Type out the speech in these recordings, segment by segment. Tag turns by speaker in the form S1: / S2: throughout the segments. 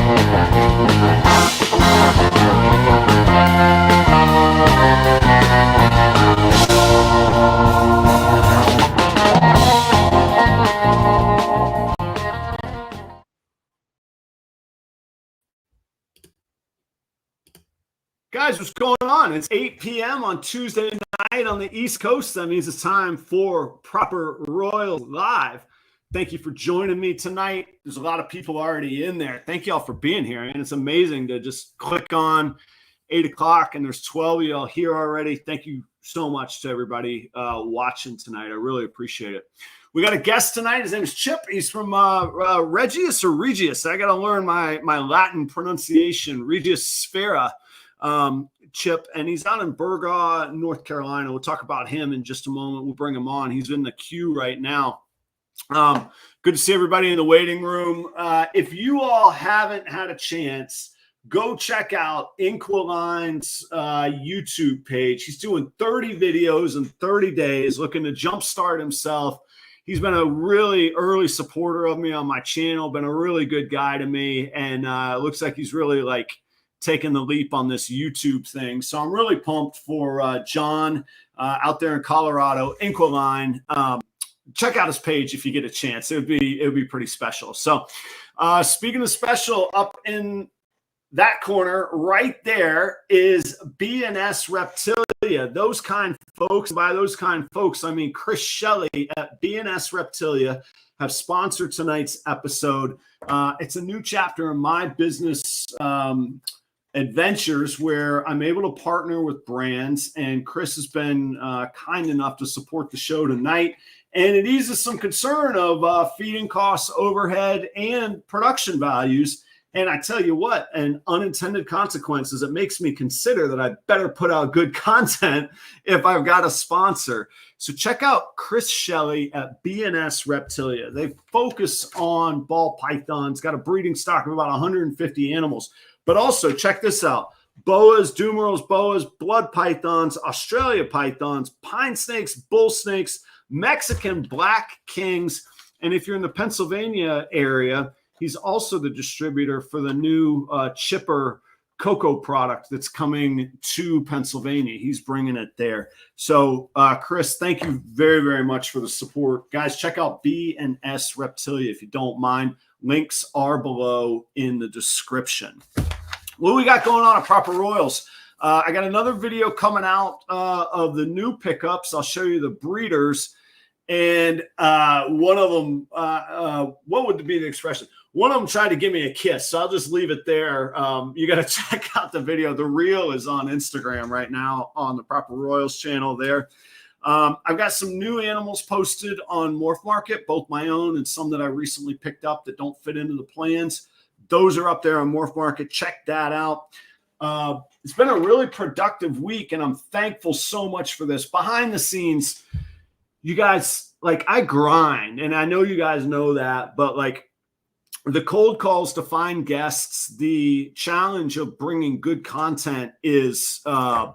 S1: Guys, what's going on? It's 8 p.m. on Tuesday night on the East Coast. That means it's time for Proper Royals Live. Thank you for joining me tonight. There's a lot of people already in there. Thank you all for being here. And it's amazing to just click on 8 o'clock and there's 12 of y'all here already. Thank you so much to everybody watching tonight. I really appreciate it. We got a guest tonight. His name is Chip. He's from Regius or Regius. I got to learn my Latin pronunciation. Regius Sphera. Chip, and he's out in Burgaw, North Carolina. We'll talk about him in just a moment. We'll bring him on. He's in the queue right now. Good to see everybody in the waiting room. If you all haven't had a chance, go check out Inquiline's YouTube page. He's doing 30 videos in 30 days, looking to jumpstart himself. He's been a really early supporter of me on my channel, been a really good guy to me, and looks like he's really like taking the leap on this YouTube thing. So I'm really pumped for John out there in Colorado, Inquiline. Check out his page if you get a chance. It would be pretty special. So speaking of special, up in that corner right there is BandSReptilia. Those kind folks, by those kind folks, I mean Chris Shelley at BandSReptilia have sponsored tonight's episode. It's a new chapter in my business adventures where I'm able to partner with brands, and Chris has been kind enough to support the show tonight. And it eases some concern of feeding costs, overhead, and production values. And I tell you what, and unintended consequences, it makes me consider that I better put out good content if I've got a sponsor. So check out Chris Shelley at BandSReptilia. They focus on ball pythons, got a breeding stock of about 150 animals. But also check this out: boas, dumerals, boas, blood pythons, Australia pythons, pine snakes, bull snakes, Mexican black kings. And if you're in the Pennsylvania area, he's also the distributor for the new chipper cocoa product that's coming to Pennsylvania. He's bringing it there. So, Chris, thank you very, very much for the support. Guys, check out BandSReptilia if you don't mind. Links are below in the description. What we got going on at Proper Royals? I got another video coming out of the new pickups. I'll show you the breeders. And one of them, what would be the expression? One of them tried to give me a kiss. So I'll just leave it there. You got to check out the video. The reel is on Instagram right now on the Proper Royals channel there. I've got some new animals posted on Morph Market, both my own and some that I recently picked up that don't fit into the plans. Those are up there on Morph Market. Check that out. It's been a really productive week, and I'm thankful so much for this. Behind the scenes, you guys, like, I grind, and I know you guys know that, but like the cold calls to find guests, the challenge of bringing good content is a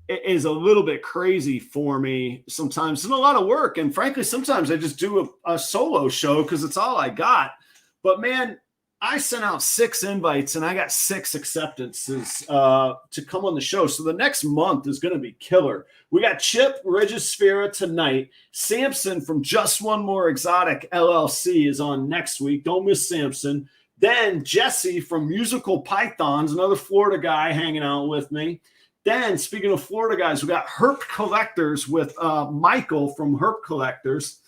S1: little bit crazy for me sometimes. It's a lot of work, and frankly, sometimes I just do a solo show because it's all I got. But man, I sent out 6 invites and I got 6 acceptances to come on the show. So the next month is going to be killer. We got Chip, Regius Sphera tonight. Samson from Just One More Exotic LLC is on next week. Don't miss Samson. Then Jesse from Musical Pythons, another Florida guy hanging out with me. Then, speaking of Florida guys, we got Herp Collectors with Michael from Herp Collectors.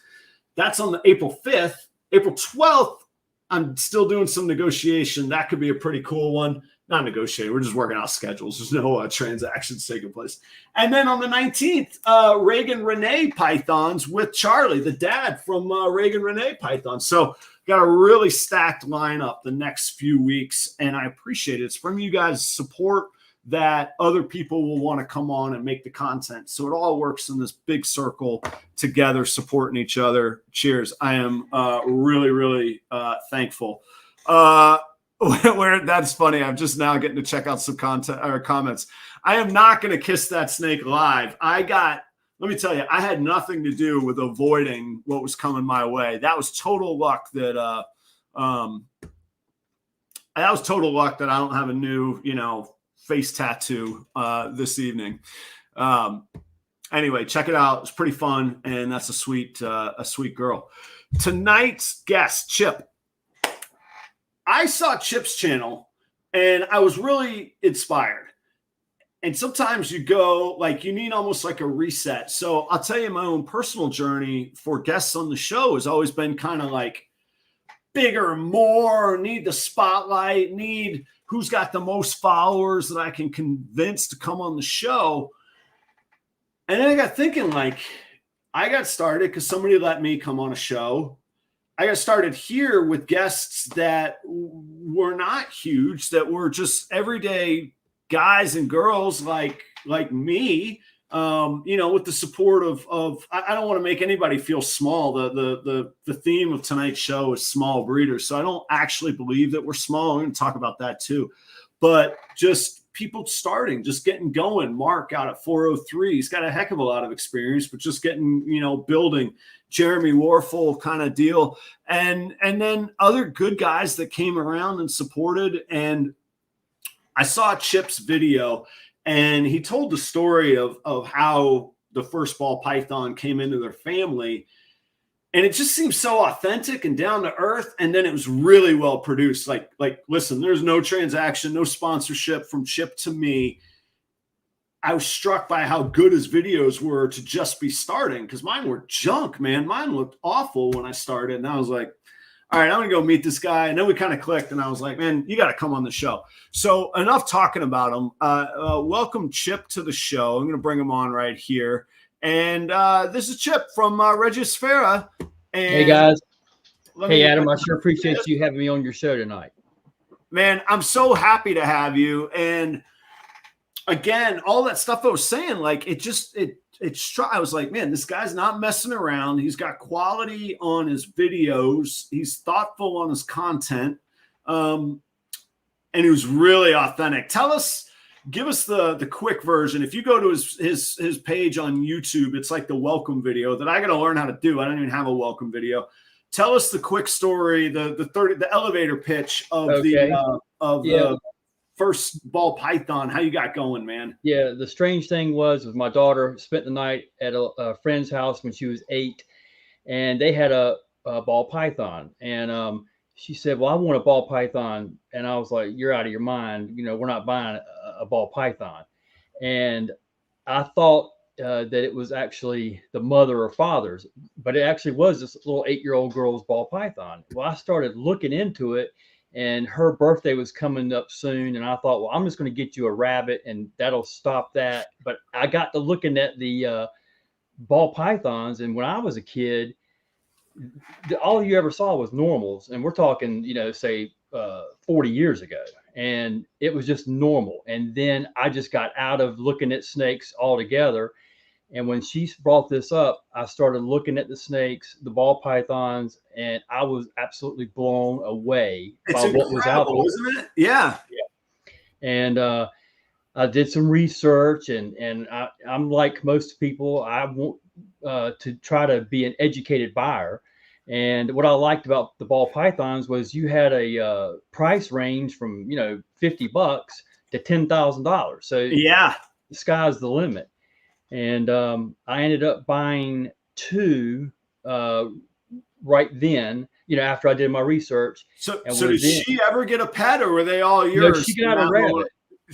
S1: That's on the April 5th. April 12th, I'm still doing some negotiation. That could be a pretty cool one. Not negotiating. We're just working out schedules. There's no transactions taking place. And then on the 19th, Reagan Renee Pythons with Charlie, the dad from Reagan Renee Pythons. So got a really stacked lineup the next few weeks, and I appreciate it. It's from you guys' support that other people will want to come on and make the content. So it all works in this big circle together, supporting each other. Cheers. I am really, really thankful. That's funny. I'm just now getting to check out some content or comments. I am not going to kiss that snake live. Let me tell you, I had nothing to do with avoiding what was coming my way. That was total luck that that was total luck that I don't have a new, face tattoo this evening. Anyway, check it out. It's pretty fun, and that's a sweet girl. Tonight's guest, Chip. I saw Chip's channel, and I was really inspired. And sometimes you go, like, you need almost like a reset. So I'll tell you, my own personal journey for guests on the show has always been kind of like bigger, more, need the spotlight, need who's got the most followers that I can convince to come on the show. And then I got thinking, like, I got started because somebody let me come on a show. I got started here with guests that were not huge, that were just everyday guys and girls like me, with the support of I don't want to make anybody feel small. The theme of tonight's show is small breeders. So I don't actually believe that we're small. I'm going to talk about that too. But just people starting, just getting going. Mark out at 403. He's got a heck of a lot of experience, but just getting, building. Jeremy Warfel kind of deal. And then other good guys that came around and supported. And I saw Chip's video, and he told the story of how the first ball python came into their family. And it just seems so authentic and down to earth. And then it was really well produced. Like, listen, there's no transaction, no sponsorship from Chip to me. I was struck by how good his videos were to just be starting, because mine were junk, man. Mine looked awful when I started. And I was like, all right, I'm going to go meet this guy. And then we kind of clicked, and I was like, man, you got to come on the show. So enough talking about him. Welcome Chip to the show. I'm going to bring him on right here. And this is Chip from Regius Sphera. And
S2: hey, guys. Hey, Adam, I sure appreciate you having me on your show tonight.
S1: Man, I'm so happy to have you. And again, all that stuff I was saying, like, it struck. I was like, man, this guy's not messing around. He's got quality on his videos. He's thoughtful on his content. And he was really authentic. Give us the quick version. If you go to his page on YouTube, it's like the welcome video that I got to learn how to do. I don't even have a welcome video. Tell us the quick story, the elevator pitch of the first ball python, how you got going, man.
S2: Yeah, the strange thing was my daughter spent the night at a friend's house when she was 8, and they had a ball python. And she said, well, I want a ball python. And I was like, you're out of your mind. We're not buying a ball python. And I thought that it was actually the mother or father's, but it actually was this little 8-year-old girl's ball python. Well, I started looking into it, and her birthday was coming up soon. And I thought, well, I'm just going to get you a rabbit and that'll stop that. But I got to looking at the ball pythons. And when I was a kid, all you ever saw was normals. And we're talking, say 40 years ago. And it was just normal. And then I just got out of looking at snakes altogether. And when she brought this up, I started looking at the snakes, the ball pythons, and I was absolutely blown away by what was out there.
S1: Isn't it? Yeah.
S2: And I did some research, and I'm like most people, I want to try to be an educated buyer. And what I liked about the ball pythons was you had a price range from $50 to $10,000. So yeah, the sky's the limit. And I ended up buying 2 right then, after I did my research.
S1: So did she ever get a pet, or were they all yours?
S2: No, she got a rabbit.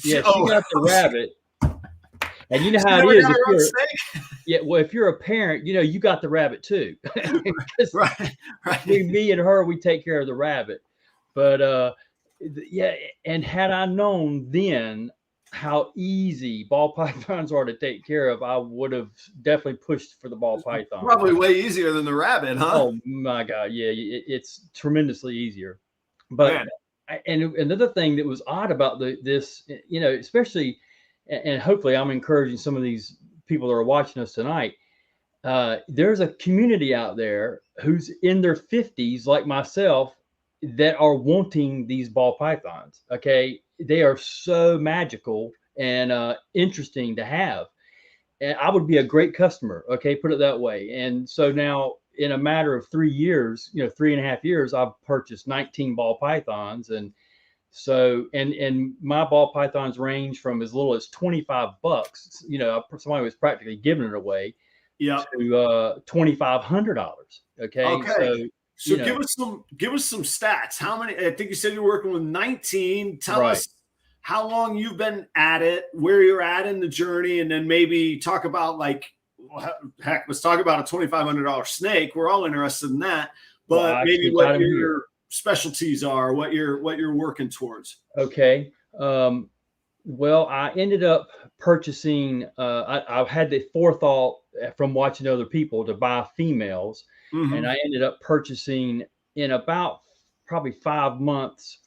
S2: Yeah, she got the rabbit. And you know how it is. If you're a parent, you got the rabbit too.
S1: Right.
S2: Me and her, we take care of the rabbit. But and had I known then how easy ball pythons are to take care of, I would have definitely pushed for the ball python.
S1: Probably way easier than the rabbit, huh?
S2: Oh my God. Yeah. It's tremendously easier. But, and another thing that was odd about this, especially, and hopefully I'm encouraging some of these people that are watching us tonight. There's a community out there who's in their 50s, like myself, that are wanting these ball pythons. Okay. They are so magical and interesting to have. And I would be a great customer. Okay. Put it that way. And so now in a matter of 3 years, 3.5 years, I've purchased 19 ball pythons, and So, and my ball pythons range from as little as $25, you know, somebody was practically giving it away,
S1: Yeah.
S2: to $2,500. Okay.
S1: Okay. So
S2: you know,
S1: give us some stats. How many? I think you said you're working with 19. Tell
S2: right.
S1: us how long you've been at it, where you're at in the journey, and then maybe talk about like, heck, let's talk about a $2,500 snake. We're all interested in that, but
S2: Well,
S1: maybe what your specialties are, what you're working towards.
S2: Okay. Well, I ended up purchasing. I had the forethought from watching other people to buy females, and I ended up purchasing in about probably 5 months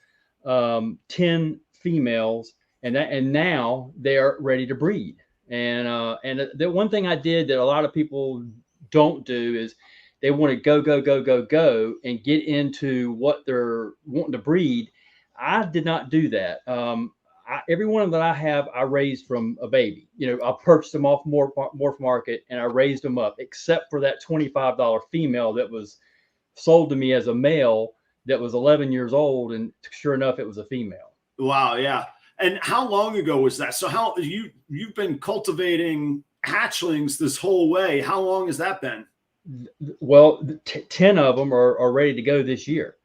S2: 10 females, and now they are ready to breed. And the one thing I did that a lot of people don't do is they want to go and get into what they're wanting to breed. I did not do that. Every one of them that I have, I raised from a baby. You know, I purchased them off Morph Market and I raised them up, except for that $25 female that was sold to me as a male that was 11 years old, and sure enough, it was a female.
S1: Wow, yeah. And how long ago was that? So how you've been cultivating hatchlings this whole way? How long has that been?
S2: Well, 10 of them are ready to go this year.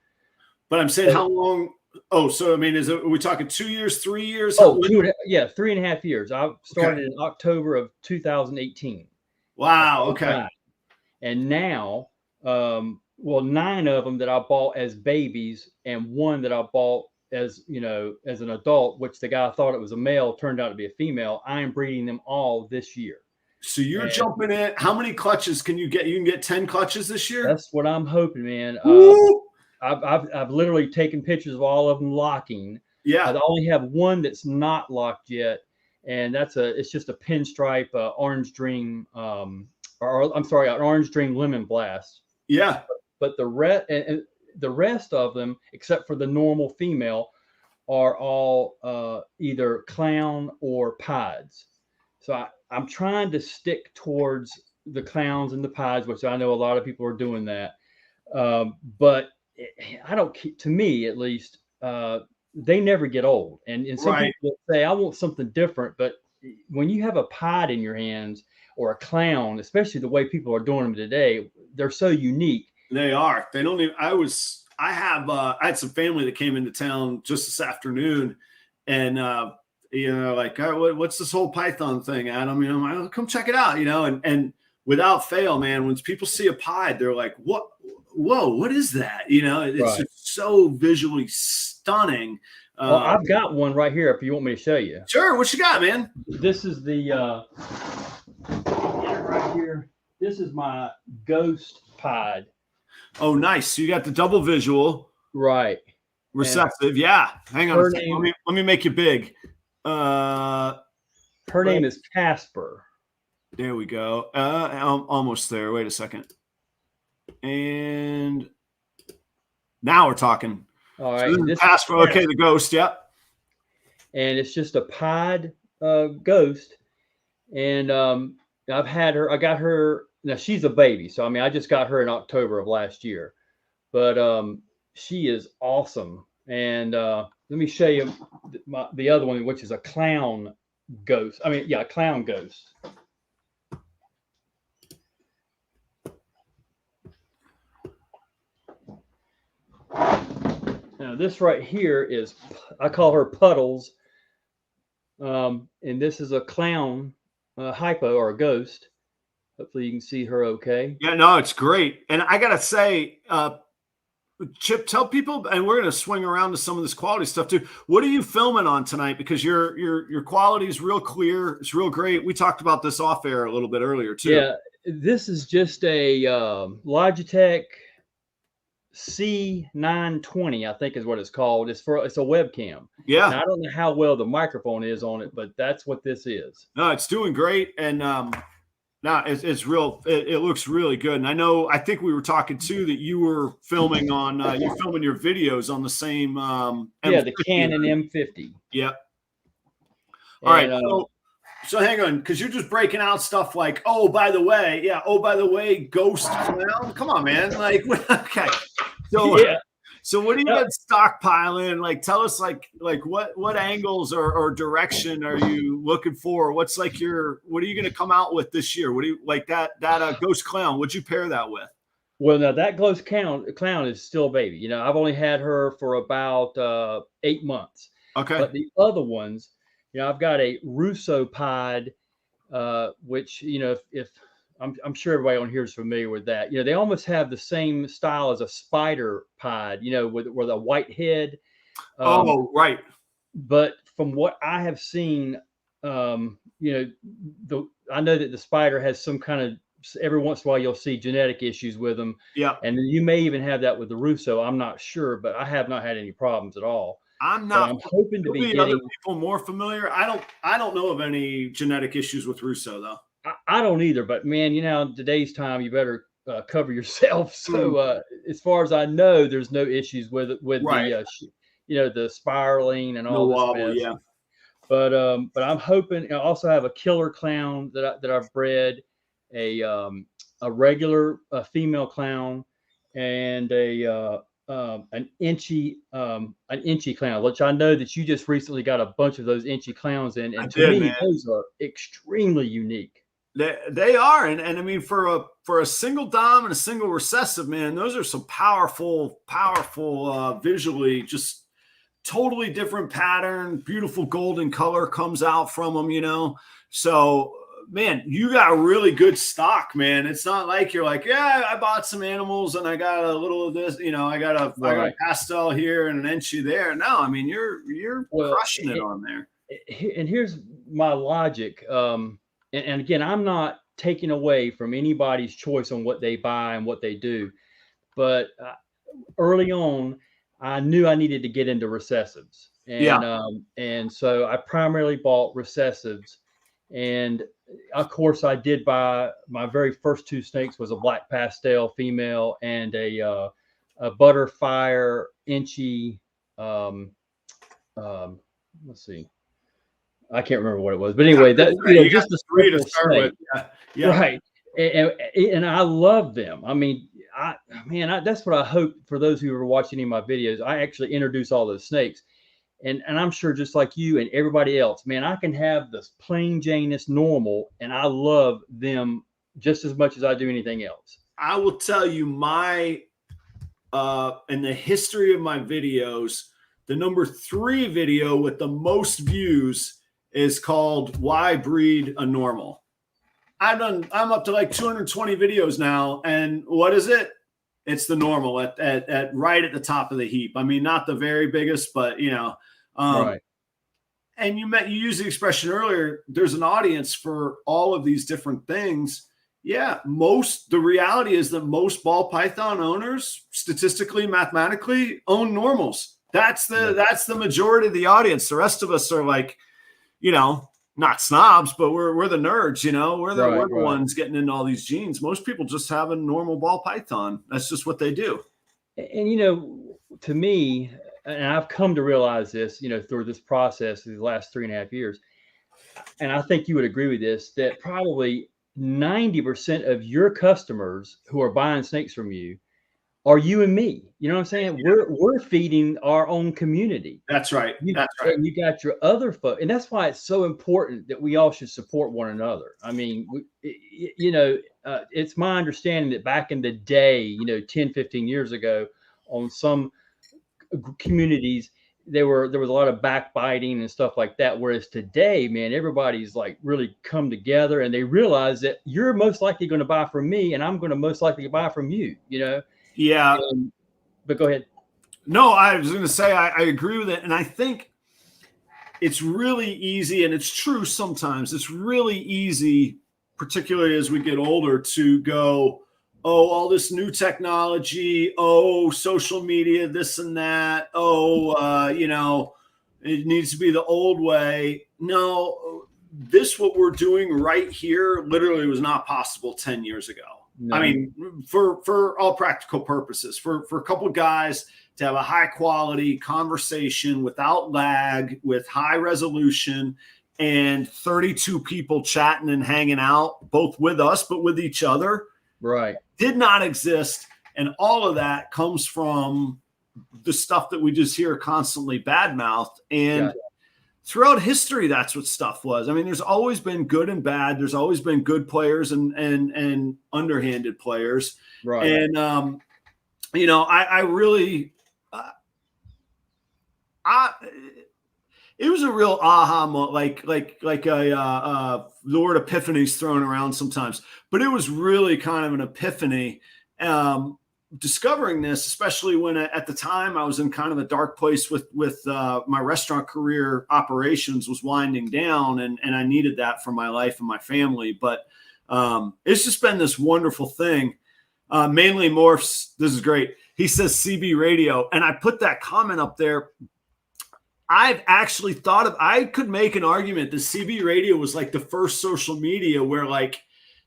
S1: But I'm saying how long? Oh, so I mean, are we talking 2 years, 3 years?
S2: Oh, 3.5 years. I started in October of 2018.
S1: Wow. Okay.
S2: And now, well, 9 of them that I bought as babies, and 1 that I bought as, you know, as an adult, which the guy thought it was a male, turned out to be a female. I am breeding them all this year.
S1: So you're jumping in. How many clutches can you get? You can get 10 clutches this year?
S2: That's what I'm hoping, man. I've literally taken pictures of all of them locking.
S1: Yeah.
S2: I only have 1 that's not locked yet, and it's just a pinstripe orange dream, or I'm sorry, an orange dream lemon blast.
S1: Yeah.
S2: But the rest of them, except for the normal female, are all either clown or pieds. So I'm trying to stick towards the clowns and the pieds, which I know a lot of people are doing that. But I don't, to me at least, they never get old. And some people say, I want something different. But when you have a pied in your hands or a clown, especially the way people are doing them today, they're so unique.
S1: They are. They don't even, I had some family that came into town just this afternoon, and, you know, like, what's this whole Python thing, Adam? You know, I'm like, come check it out, you know, and without fail, man, when people see a pied, they're like, whoa, what is that? You know, it's just so visually stunning.
S2: Well, I've got one right here if you want me to show you.
S1: Sure. What you got, man?
S2: This is the, right here. This is my ghost pied.
S1: Oh, nice. So you got the double visual.
S2: Right.
S1: Receptive. Yeah. Hang on. Let me make you big. Her
S2: name is Casper.
S1: There we go. I'm almost there. Wait a second. And now we're talking.
S2: All right.
S1: So Casper. Okay, the ghost. Yep.
S2: And it's just a pied ghost. And I've had her. I got her. Now she's a baby, so I mean, I just got her in October of last year. But she is awesome. And let me show you the other one, which is a clown ghost. I mean, yeah, a clown ghost. Now this right here is, I call her Puddles. And this is a clown hypo, or a ghost. Hopefully you can see her okay.
S1: Yeah, no, it's great. And I gotta say, Chip, tell people, and we're gonna swing around to some of this quality stuff too. What are you filming on tonight? Because your quality is real clear. It's real great. We talked about this off air a little bit earlier too.
S2: Yeah, this is just a Logitech C920, I think is what it's called. It's a webcam.
S1: Yeah.
S2: Now, I don't know how well the microphone is on it, but that's what this is.
S1: No, it's doing great. And no, it's real. It looks really good. And I think we were talking too that you were filming on, you're filming your videos on the same.
S2: The Canon M50.
S1: Yep. All right. So hang on, because you're just breaking out stuff like, oh, by the way, ghost clown. Come on, man. Like, okay. So So what do you got stockpiling? Like, tell us like what angles or direction are you looking for? What's like what are you going to come out with this year? What do you like that ghost clown? What'd you pair that with?
S2: Well, now that ghost clown is still a baby. You know, I've only had her for about 8 months.
S1: Okay.
S2: But the other ones, you know, I've got a Russo pod, which, you know, if I'm sure everybody on here is familiar with that. You know, they almost have the same style as a spider pod, you know, with a white head.
S1: Oh, right.
S2: But from what I have seen, you know, I know that the spider has some kind of, every once in a while you'll see genetic issues with them.
S1: Yeah.
S2: And you may even have that with the Russo. I'm not sure, but I have not had any problems at all.
S1: I'm hoping to be getting other people more familiar. I don't know of any genetic issues with Russo though.
S2: I don't either, but man, you know, in today's time, you better cover yourself. So as far as I know, there's no issues with
S1: right.
S2: the, you know, the spiraling and all this mess.
S1: Yeah.
S2: But I'm hoping. I also have a killer clown that I've bred, a regular female clown, and an inchy clown, which I know that you just recently got a bunch of those inchy clowns in, and to me, those are extremely unique.
S1: They are, and I mean for a single dom and a single recessive, man, those are some powerful visually, just totally different pattern, beautiful golden color comes out from them, you know. So man, you got really good stock, man. It's not like you're like, yeah, I bought some animals and I got a little of this, you know, I got a pastel here and an inchy there. No, I mean you're crushing it on there.
S2: And here's my logic. And again, I'm not taking away from anybody's choice on what they buy and what they do, but early on, I knew I needed to get into recessives, and so I primarily bought recessives, and of course, I did buy my very first 2 snakes was a black pastel female and a butterfire inchy. Let's see. I can't remember what it was, but anyway, that you know, just the
S1: three to start with,
S2: right? And I love them. I mean, that's what I hope for those who are watching any of my videos. I actually introduce all those snakes, and I'm sure just like you and everybody else, man, I can have this plain Janus normal, and I love them just as much as I do anything else.
S1: I will tell you in the history of my videos, the number 3 video with the most views is called "Why Breed a Normal." I'm up to like 220 videos now, and what is it? It's the normal at right at the top of the heap. I mean, not the very biggest, but you know,
S2: right.
S1: And you used the expression earlier. There's an audience for all of these different things. Yeah, the reality is that most ball python owners, statistically, mathematically, own normals. That's the majority of the audience. The rest of us are like, you know, not snobs, but we're the nerds, you know, we're the ones getting into all these genes. Most people just have a normal ball python. That's just what they do.
S2: And, you know, to me, and I've come to realize this, you know, through this process of the last 3.5 years, and I think you would agree with this, that probably 90% of your customers who are buying snakes from you are you and me. You know what I'm saying? Yeah. We're feeding our own community.
S1: That's right. That's
S2: right. And you got your other folks, and that's why it's so important that we all should support one another. I mean, you know, it's my understanding that back in the day, you know, 10, 15 years ago, on some communities, there was a lot of backbiting and stuff like that. Whereas today, man, everybody's like really come together, and they realize that you're most likely going to buy from me, and I'm going to most likely buy from you. You know.
S1: Yeah.
S2: But go ahead.
S1: No, I was going to say I agree with it. And I think it's really easy, and it's true sometimes, it's really easy, particularly as we get older, to go, oh, all this new technology, oh, social media, this and that, oh, you know, it needs to be the old way. No, what we're doing right here literally was not possible 10 years ago. No. I mean, for all practical purposes, for a couple of guys to have a high quality conversation without lag, with high resolution, and 32 people chatting and hanging out, both with us, but with each other,
S2: right,
S1: did not exist. And all of that comes from the stuff that we just hear constantly badmouthed. And
S2: Yeah.
S1: throughout history, that's what stuff was. I mean, there's always been good and bad. There's always been good players and underhanded players.
S2: Right.
S1: And you know, I really, it was a real aha moment, like a the word epiphany's thrown around sometimes, but it was really kind of an epiphany. Discovering this, especially when at the time I was in kind of a dark place with my restaurant career. Operations was winding down, and I needed that for my life and my family. But it's just been this wonderful thing. Mainly Morphs, this is great. He says CB radio, and I put that comment up there. I've actually thought of, I could make an argument that CB radio was like the first social media where like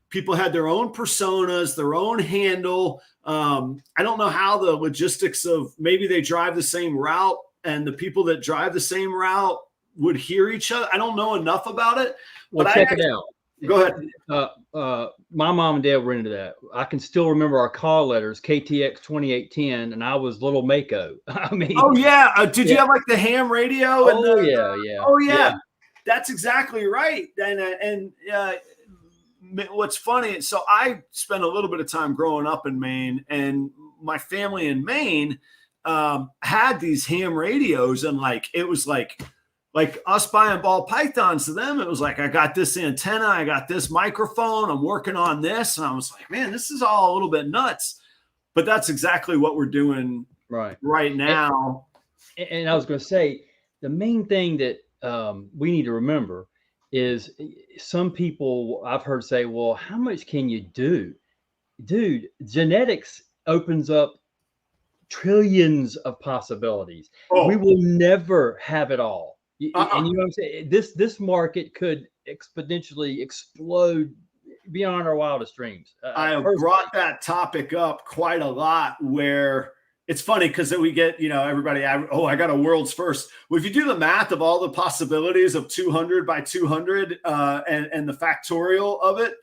S1: people had their own personas, their own handle. I don't know how the logistics of, maybe they drive the same route and the people that drive the same route would hear each other. I don't know enough about it.
S2: Well,
S1: but
S2: check it out.
S1: Go ahead.
S2: My mom and dad were into that. I can still remember our call letters, KTX 2810, and I was little Mako. I mean,
S1: oh yeah. Did you have like the ham radio? And
S2: oh yeah.
S1: Oh yeah. That's exactly right. And what's funny, so I spent a little bit of time growing up in Maine, and my family in Maine had these ham radios, and like it was like us buying ball pythons to them. It was like, I got this antenna, I got this microphone, I'm working on this, and I was like, man, this is all a little bit nuts. But that's exactly what we're doing right now.
S2: And I was going to say, the main thing that we need to remember is, some people I've heard say, well, how much can you do? Dude, genetics opens up trillions of possibilities.
S1: Oh.
S2: We will never have it all. And you know what I'm saying? This market could exponentially explode beyond our wildest dreams.
S1: I have brought that topic up quite a lot, where it's funny because we get, you know, everybody, I got a world's first. Well, if you do the math of all the possibilities of 200 by 200 and the factorial of it,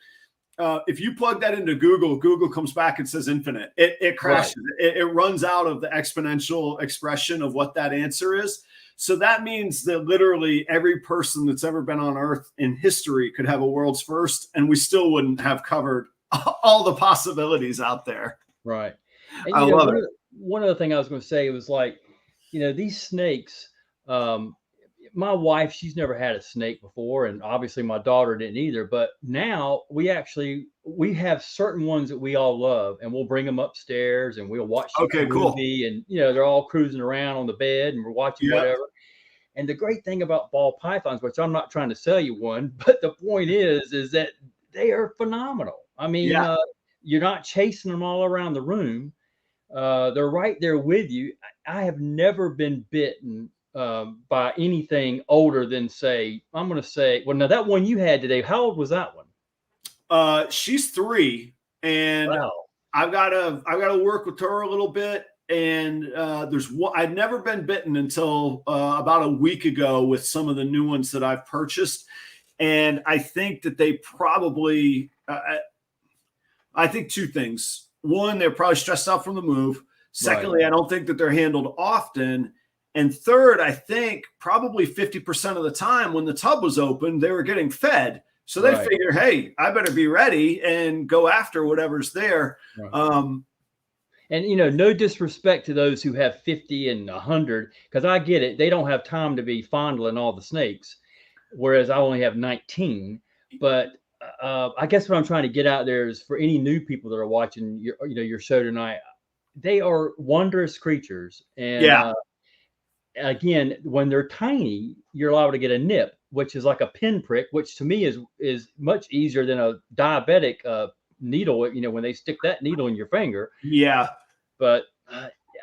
S1: if you plug that into Google comes back and says infinite. It crashes. Right. It runs out of the exponential expression of what that answer is. So that means that literally every person that's ever been on Earth in history could have a world's first, and we still wouldn't have covered all the possibilities out there.
S2: Right. And,
S1: I love it.
S2: One other thing I was going to say was, like, you know, these snakes, my wife, she's never had a snake before, and obviously my daughter didn't either. But now we have certain ones that we all love, and we'll bring them upstairs and we'll watch the movie, and you know, they're all cruising around on the bed and we're watching whatever. And the great thing about ball pythons, which I'm not trying to sell you one, but the point is that they are phenomenal. I mean, you're not chasing them all around the room. They're right there with you. I have never been bitten by anything older than, say, I'm going to say, well, now that one you had today, how old was that one?
S1: She's 3, and
S2: wow.
S1: I've got to work with her a little bit. And there's one, I'd never been bitten until about a week ago with some of the new ones that I've purchased. And I think that they probably, I think 2 things. One, they're probably stressed out from the move. Secondly, I don't think that they're handled often. And third, I think probably 50% of the time when the tub was open, they were getting fed. So they figure, hey, I better be ready and go after whatever's there. Right.
S2: And, you know, no disrespect to those who have 50 and 100, because I get it. They don't have time to be fondling all the snakes, whereas I only have 19. But I guess what I'm trying to get out there is, for any new people that are watching your show tonight, they are wondrous creatures. And again, when they're tiny, you're allowed to get a nip, which is like a pinprick, which to me is much easier than a diabetic needle. You know, when they stick that needle in your finger. Yeah. But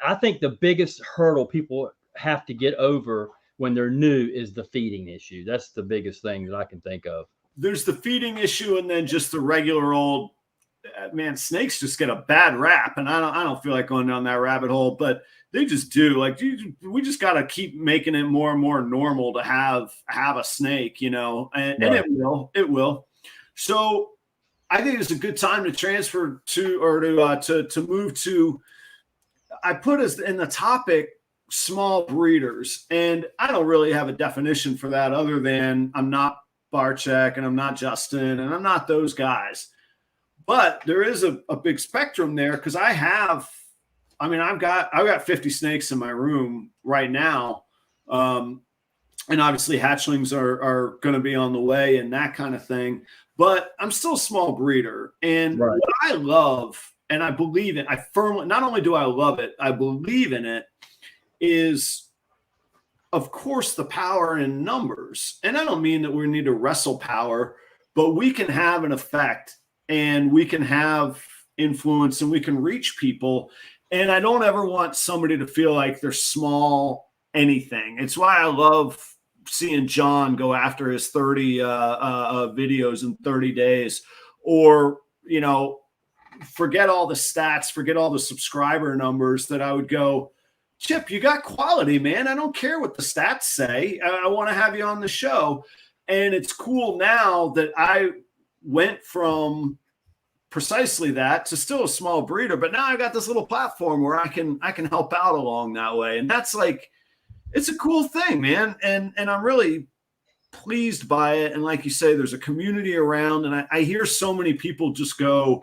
S2: I think the biggest hurdle people have to get over when they're new is the feeding issue. That's the biggest thing that I can think of. There's the feeding issue, and then just the regular old, man, snakes just get a bad rap, and I don't feel like going down that rabbit hole, but they just do. Like, we just got to keep making it more and more normal to have a snake, you know, and it will. So I think it's a good time to transfer to, or to move to.
S1: I put as in the topic small breeders, and I don't really have a definition for that other than I'm not Barczyk and I'm not Justin and I'm not those guys. But there is a big spectrum there because I've got 50 snakes in my room right now. And obviously hatchlings are going to be on the way and that kind of thing. But I'm still a small breeder. And what I love, and I believe in, I firmly, not only do I love it, I believe in it, is, of course, the power in numbers. And I don't mean that we need to wrestle power, but we can have an effect and we can have influence and we can reach people. And I don't ever want somebody to feel like they're small anything. It's why I love seeing John go after his 30 videos in 30 days, or, you know, forget all the stats, forget all the subscriber numbers, that I would go, Chip, you got quality, man. I don't care what the stats say. I want to have you on the show. And it's cool now that I went from precisely that to still a small breeder, but now I've got this little platform where I can help out along that way. And that's like, it's a cool thing, man. And I'm really pleased by it. And like you say, there's a community around, and I hear so many people just go,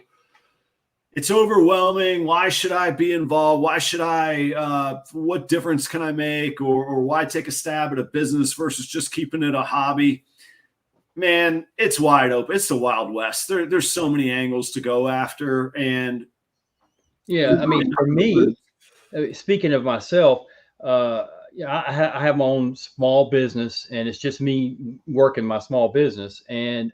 S1: it's overwhelming. Why should I be involved? Why should I, what difference can I make? Or why take a stab at a business versus just keeping it a hobby? Man, it's wide open. It's the Wild West. There's so many angles to go after. And
S2: yeah, I mean, for me, speaking of myself, I have my own small business, and it's just me working my small business. And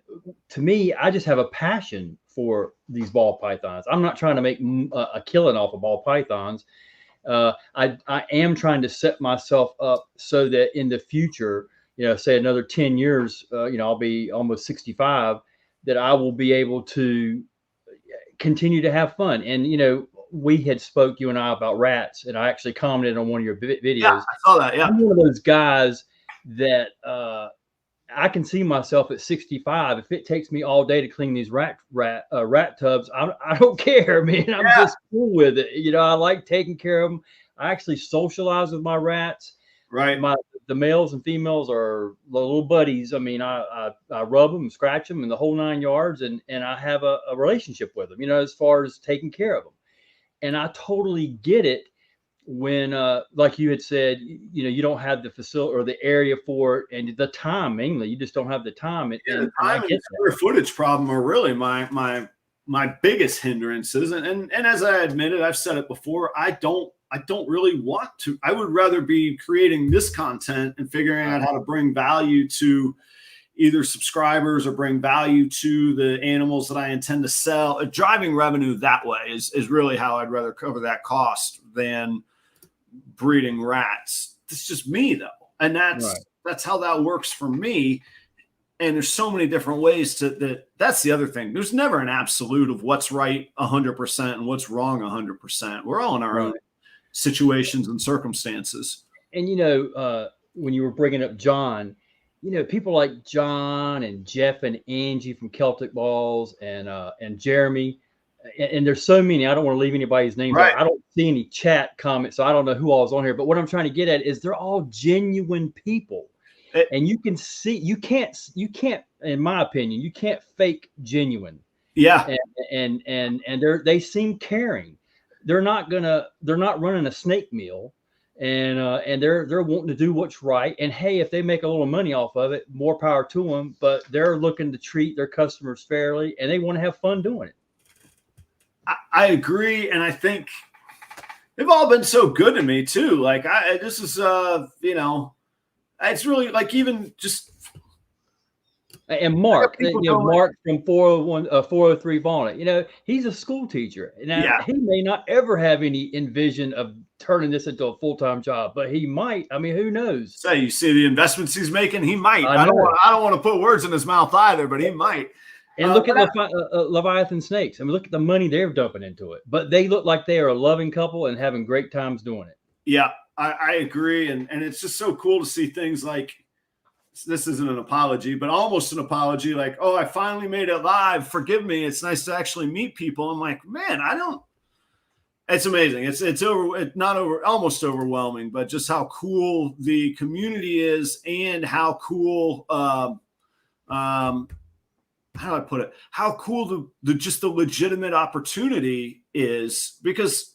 S2: to me, I just have a passion for these ball pythons. I'm not trying to make a killing off of ball pythons. I am trying to set myself up so that in the future, you know, say another 10 years, you know, I'll be almost 65, that I will be able to continue to have fun. And, you know, we had spoke, you and I, about rats, and I actually commented on one of your videos.
S1: Yeah, I saw that. Yeah.
S2: I'm one of those guys that I can see myself at 65. If it takes me all day to clean these rat tubs, I don't care, man. I'm just cool with it. You know, I like taking care of them. I actually socialize with my rats.
S1: Right.
S2: The males and females are little buddies. I mean, I rub them, scratch them, and the whole 9 yards, and I have a relationship with them, you know, as far as taking care of them. And I totally get it when, like you had said, you know, you don't have the facility or the area for it, and the time, mainly, you just don't have the time.
S1: The time and square footage problem are really my biggest hindrances. And as I admitted, I've said it before, I don't really want to. I would rather be creating this content and figuring out how to bring value to either subscribers or bring value to the animals that I intend to sell. Driving revenue that way is really how I'd rather cover that cost than breeding rats. It's just me, though. And that's how that works for me. And there's so many different ways that's the other thing. There's never an absolute of what's right 100% and what's wrong 100%. We're all in our own situations and circumstances.
S2: And, you know, when you were bringing up John, you know, people like John and Jeff and Angie from Celtic Balls and Jeremy, and there's so many. I don't want to leave anybody's names out. I don't see any chat comments, so I don't know who all is on here. But what I'm trying to get at is they're all genuine people, and you can see you can't, in my opinion, you can't fake genuine.
S1: Yeah,
S2: and they seem caring. They're not running a snake meal. And they're wanting to do what's right. And hey, if they make a little money off of it, more power to them. But they're looking to treat their customers fairly, and they want to have fun doing it.
S1: I agree, and I think they've all been so good to me too. Like this is you know, it's really like even just.
S2: And Mark, you know, Mark from 403 Bonnet, you know, he's a school teacher. Now, he may not ever have any envision of turning this into a full-time job, but he might. I mean, who knows?
S1: So you see the investments he's making, he might. I don't want to put words in his mouth either, but he might.
S2: And look at Leviathan Snakes. I mean, look at the money they're dumping into it. But they look like they are a loving couple and having great times doing it.
S1: Yeah, I agree. And it's just so cool to see things like, this isn't an apology, but almost an apology. Like, oh, I finally made it live. Forgive me. It's nice to actually meet people. I'm like, man, It's amazing. It's not almost overwhelming, but just how cool the community is and how cool, how do I put it? How cool the legitimate opportunity is, because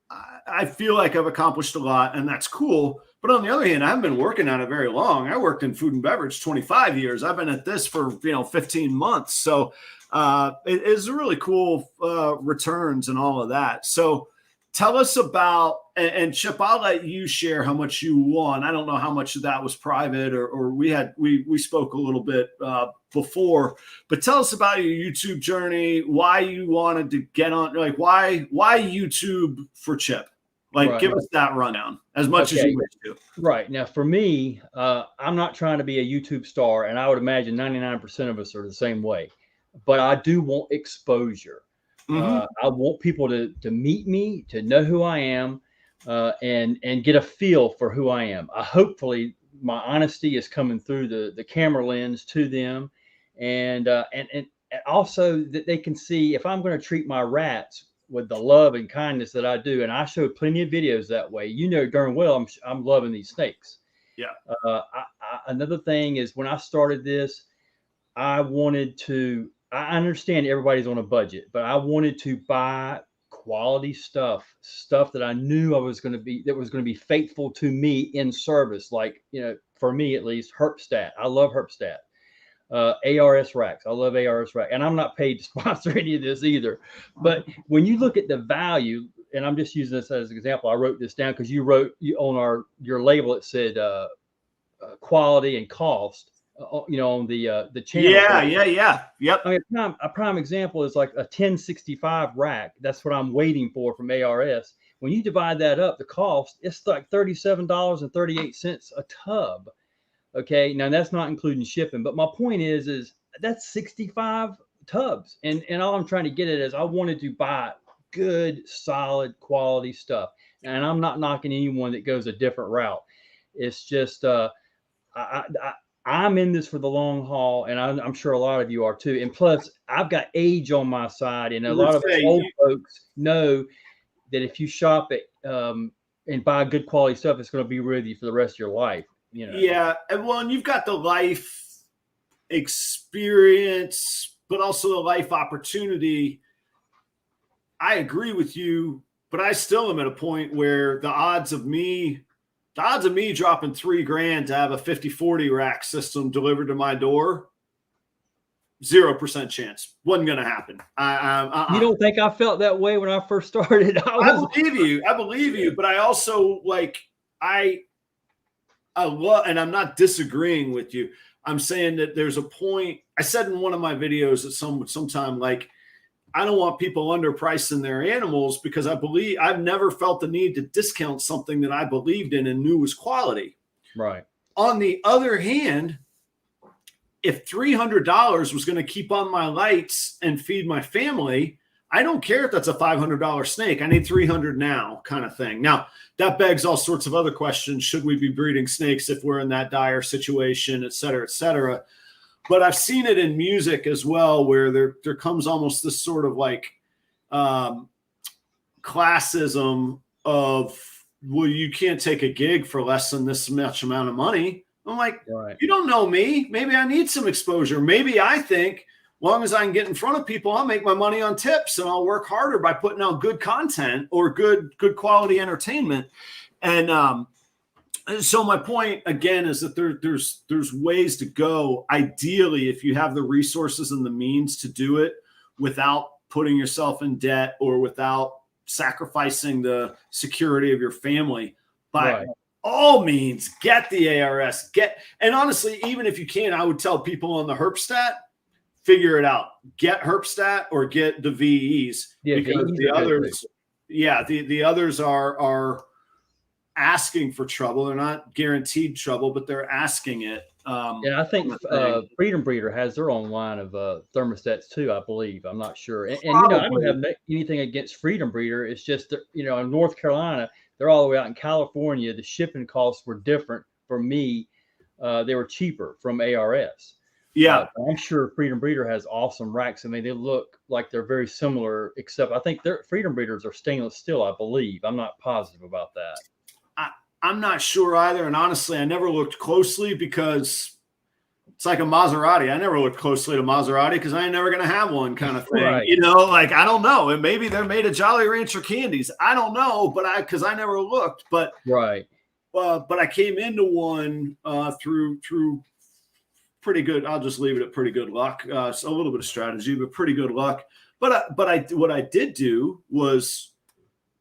S1: I feel like I've accomplished a lot and that's cool. But on the other hand, I haven't been working on it very long. I worked in food and beverage 25 years. I've been at this for 15 months. So it is really cool returns and all of that. So tell us about, and Chip, I'll let you share how much you won. I don't know how much of that was private or we spoke a little bit before, but tell us about your YouTube journey, why you wanted to get on, like why YouTube for Chip? Like,
S2: right.
S1: Give us that rundown as much as you wish to.
S2: Right. Now, for me, I'm not trying to be a YouTube star, and I would imagine 99% of us are the same way. But I do want exposure. I want people to meet me, to know who I am, and get a feel for who I am. Hopefully, my honesty is coming through the camera lens to them, and also that they can see if I'm going to treat my rats with the love and kindness that I do. And I show plenty of videos that way. You know darn well I'm loving these snakes.
S1: Yeah.
S2: Another thing is, when I started this, I understand everybody's on a budget, but I wanted to buy quality stuff that I knew that was going to be faithful to me in service. Like, for me at least, Herpstat. I love Herpstat. ARS racks. I love ARS rack, and I'm not paid to sponsor any of this either. But when you look at the value, and I'm just using this as an example, I wrote this down because you wrote on your label, it said quality and cost. On the channel.
S1: Yeah. Yep.
S2: I mean, a prime example is like a 1065 rack. That's what I'm waiting for from ARS. When you divide that up, the cost, it's like $37.38 a tub. Okay, now that's not including shipping, but my point is that's 65 tubs, and all I'm trying to get at is I wanted to buy good, solid, quality stuff, and I'm not knocking anyone that goes a different route. It's just I'm in this for the long haul, and I'm sure a lot of you are too. And plus, I've got age on my side, and a lot of us old folks know that if you shop it and buy good quality stuff, it's going to be with you for the rest of your life.
S1: Yeah, and you've got the life experience, but also the life opportunity. I agree with you, but I still am at a point where the odds of me dropping $3,000 to have a 50/40 rack system delivered to my door, 0% chance. Wasn't going to happen.
S2: You don't think I felt that way when I first started?
S1: I believe you, but I also I love, and I'm not disagreeing with you. I'm saying that there's a point. I said in one of my videos at sometime, like, I don't want people underpricing their animals because I've never felt the need to discount something that I believed in and knew was quality.
S2: Right.
S1: On the other hand, if $300 was going to keep on my lights and feed my family, I don't care if that's a $500 snake. I need 300 now, kind of thing. Now, that begs all sorts of other questions. Should we be breeding snakes if we're in that dire situation, et cetera, et cetera? But I've seen it in music as well, where there comes almost this sort of like classism of, well, you can't take a gig for less than this much amount of money. I'm like, right. You don't know me. Maybe I need some exposure. Maybe I think, long as I can get in front of people, I'll make my money on tips and I'll work harder by putting out good content or good quality entertainment. And so my point again is that there's ways to go. Ideally, if you have the resources and the means to do it without putting yourself in debt or without sacrificing the security of your family, by all means, get the ARS. And honestly, even if you can't, I would tell people on the Herpstat, figure it out. Get Herpstat or get the VEs, because the others, the others are asking for trouble. They're not guaranteed trouble, but they're asking it.
S2: I think Freedom Breeder has their own line of thermostats too, I believe. I'm not sure. And I don't have anything against Freedom Breeder. It's just that, in North Carolina, they're all the way out in California. The shipping costs were different for me. They were cheaper from ARS.
S1: Yeah.
S2: I'm sure Freedom Breeder has awesome racks. I mean, they look like they're very similar, except I think their Freedom Breeders are stainless steel, I believe. I'm not positive about that.
S1: I'm not sure either. And honestly, I never looked closely because it's like a Maserati. I never looked closely at a Maserati because I ain't never going to have one kind of thing.
S2: Right.
S1: You know, like, I don't know. And maybe they're made of Jolly Rancher candies. I don't know, but because I never looked. But
S2: right.
S1: But I came into one through pretty good. I'll just leave it at pretty good luck. So a little bit of strategy, but pretty good luck. But what I did do was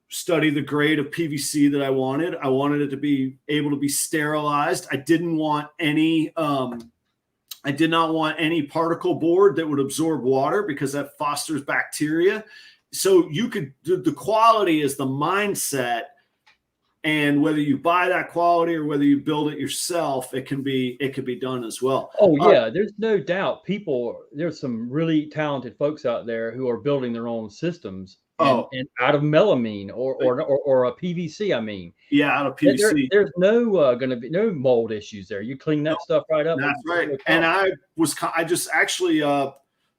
S1: study the grade of PVC that I wanted. I wanted it to be able to be sterilized. I didn't want any. I did not want any particle board that would absorb water because that fosters bacteria. So the quality is the mindset. And whether you buy that quality or whether you build it yourself, it can be done as well.
S2: Oh yeah, there's no doubt. There's some really talented folks out there who are building their own systems and out of melamine or a PVC. I mean,
S1: yeah, out of PVC.
S2: There's no going to be no mold issues there. You clean that stuff right up.
S1: That's right. And I just actually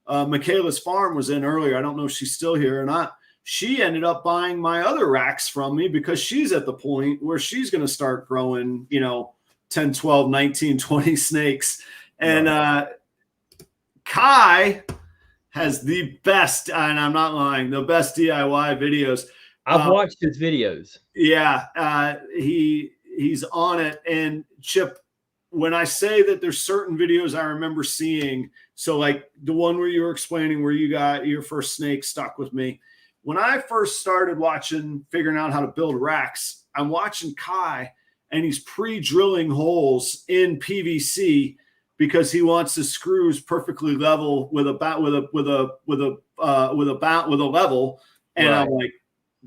S1: Michaela's farm was in earlier. I don't know if she's still here or not. She ended up buying my other racks from me because she's at the point where she's going to start growing, 10, 12, 19, 20 snakes. And Kai has the best, and I'm not lying, the best DIY videos.
S2: I've watched his videos.
S1: Yeah. He's on it. And Chip, when I say that there's certain videos I remember seeing, so like the one where you were explaining where you got your first snake stuck with me. When I first started figuring out how to build racks, I'm watching Kai and he's pre-drilling holes in PVC because he wants his screws perfectly level with a level. And right. I'm like,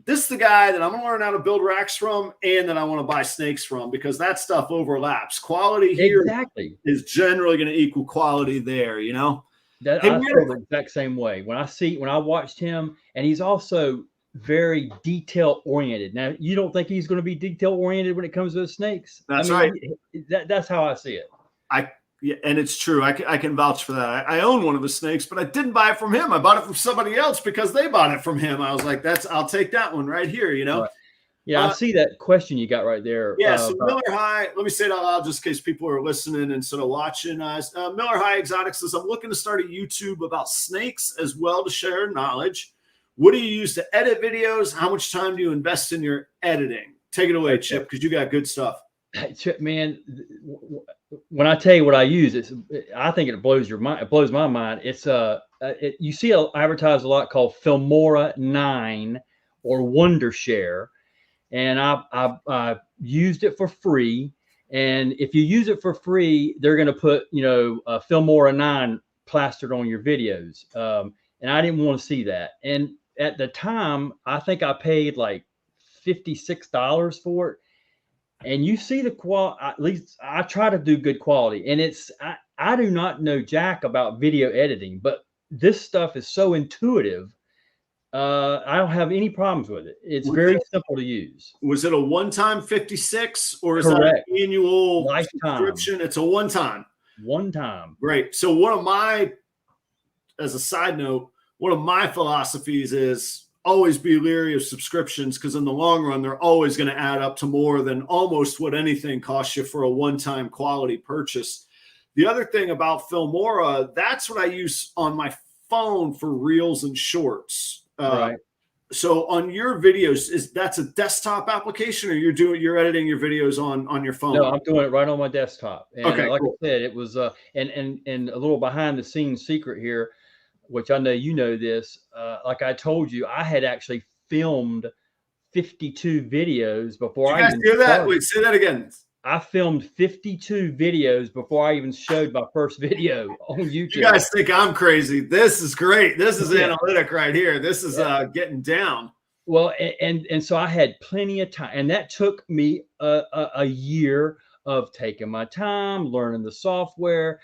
S1: this is the guy that I'm going to learn how to build racks from and that I want to buy snakes from because that stuff overlaps. Quality here is generally going to equal quality there,
S2: I feel the exact same way. When I watched him, and he's also very detail oriented. Now, you don't think he's going to be detail oriented when it comes to the snakes?
S1: That's right.
S2: That's how I see it.
S1: Yeah, and it's true. I can vouch for that. I own one of the snakes, but I didn't buy it from him. I bought it from somebody else because they bought it from him. I was like, I'll take that one right here,
S2: Right. Yeah, I see that question you got right there.
S1: Yeah, so Miller High, let me say it out loud just in case people are listening instead of watching. Miller High Exotics says, I'm looking to start a YouTube about snakes as well to share knowledge. What do you use to edit videos? How much time do you invest in your editing? Take it away, Chip, because you got good stuff.
S2: Chip, man, when I tell you what I use, I think it blows your mind. It blows my mind. It's you see advertised a lot called Filmora 9 or Wondershare. And I used it for free. And if you use it for free, they're going to put, Filmora 9 plastered on your videos. And I didn't want to see that. And at the time, I think I paid like $56 for it. And you see the quality, at least I try to do good quality. And I do not know jack about video editing, but this stuff is so intuitive. I don't have any problems with it. It's very simple to use. Was it a one-time 56 or is that an annual subscription? It's a one-time. One time. Great. So as a side note, one of my philosophies is always be leery of subscriptions because in the long run, they're always going to add up to more than almost what anything costs you for a one-time quality purchase. The other thing about Filmora, that's what I use on my phone for reels and shorts. Right. So on your videos, that's a desktop application, or you're editing your videos on your phone? No, I'm doing it right on my desktop. And okay, like cool. I said, it was and a little behind the scenes secret here, which I know you know this. Like I told you, I had actually filmed 52 videos before I even hear that. Started. Wait, say that again. I filmed 52 videos before I even showed my first video on YouTube. You guys think I'm crazy. This is great. This is analytic right here. This is getting down. Well, and so I had plenty of time. And that took me a year of taking my time, learning the software,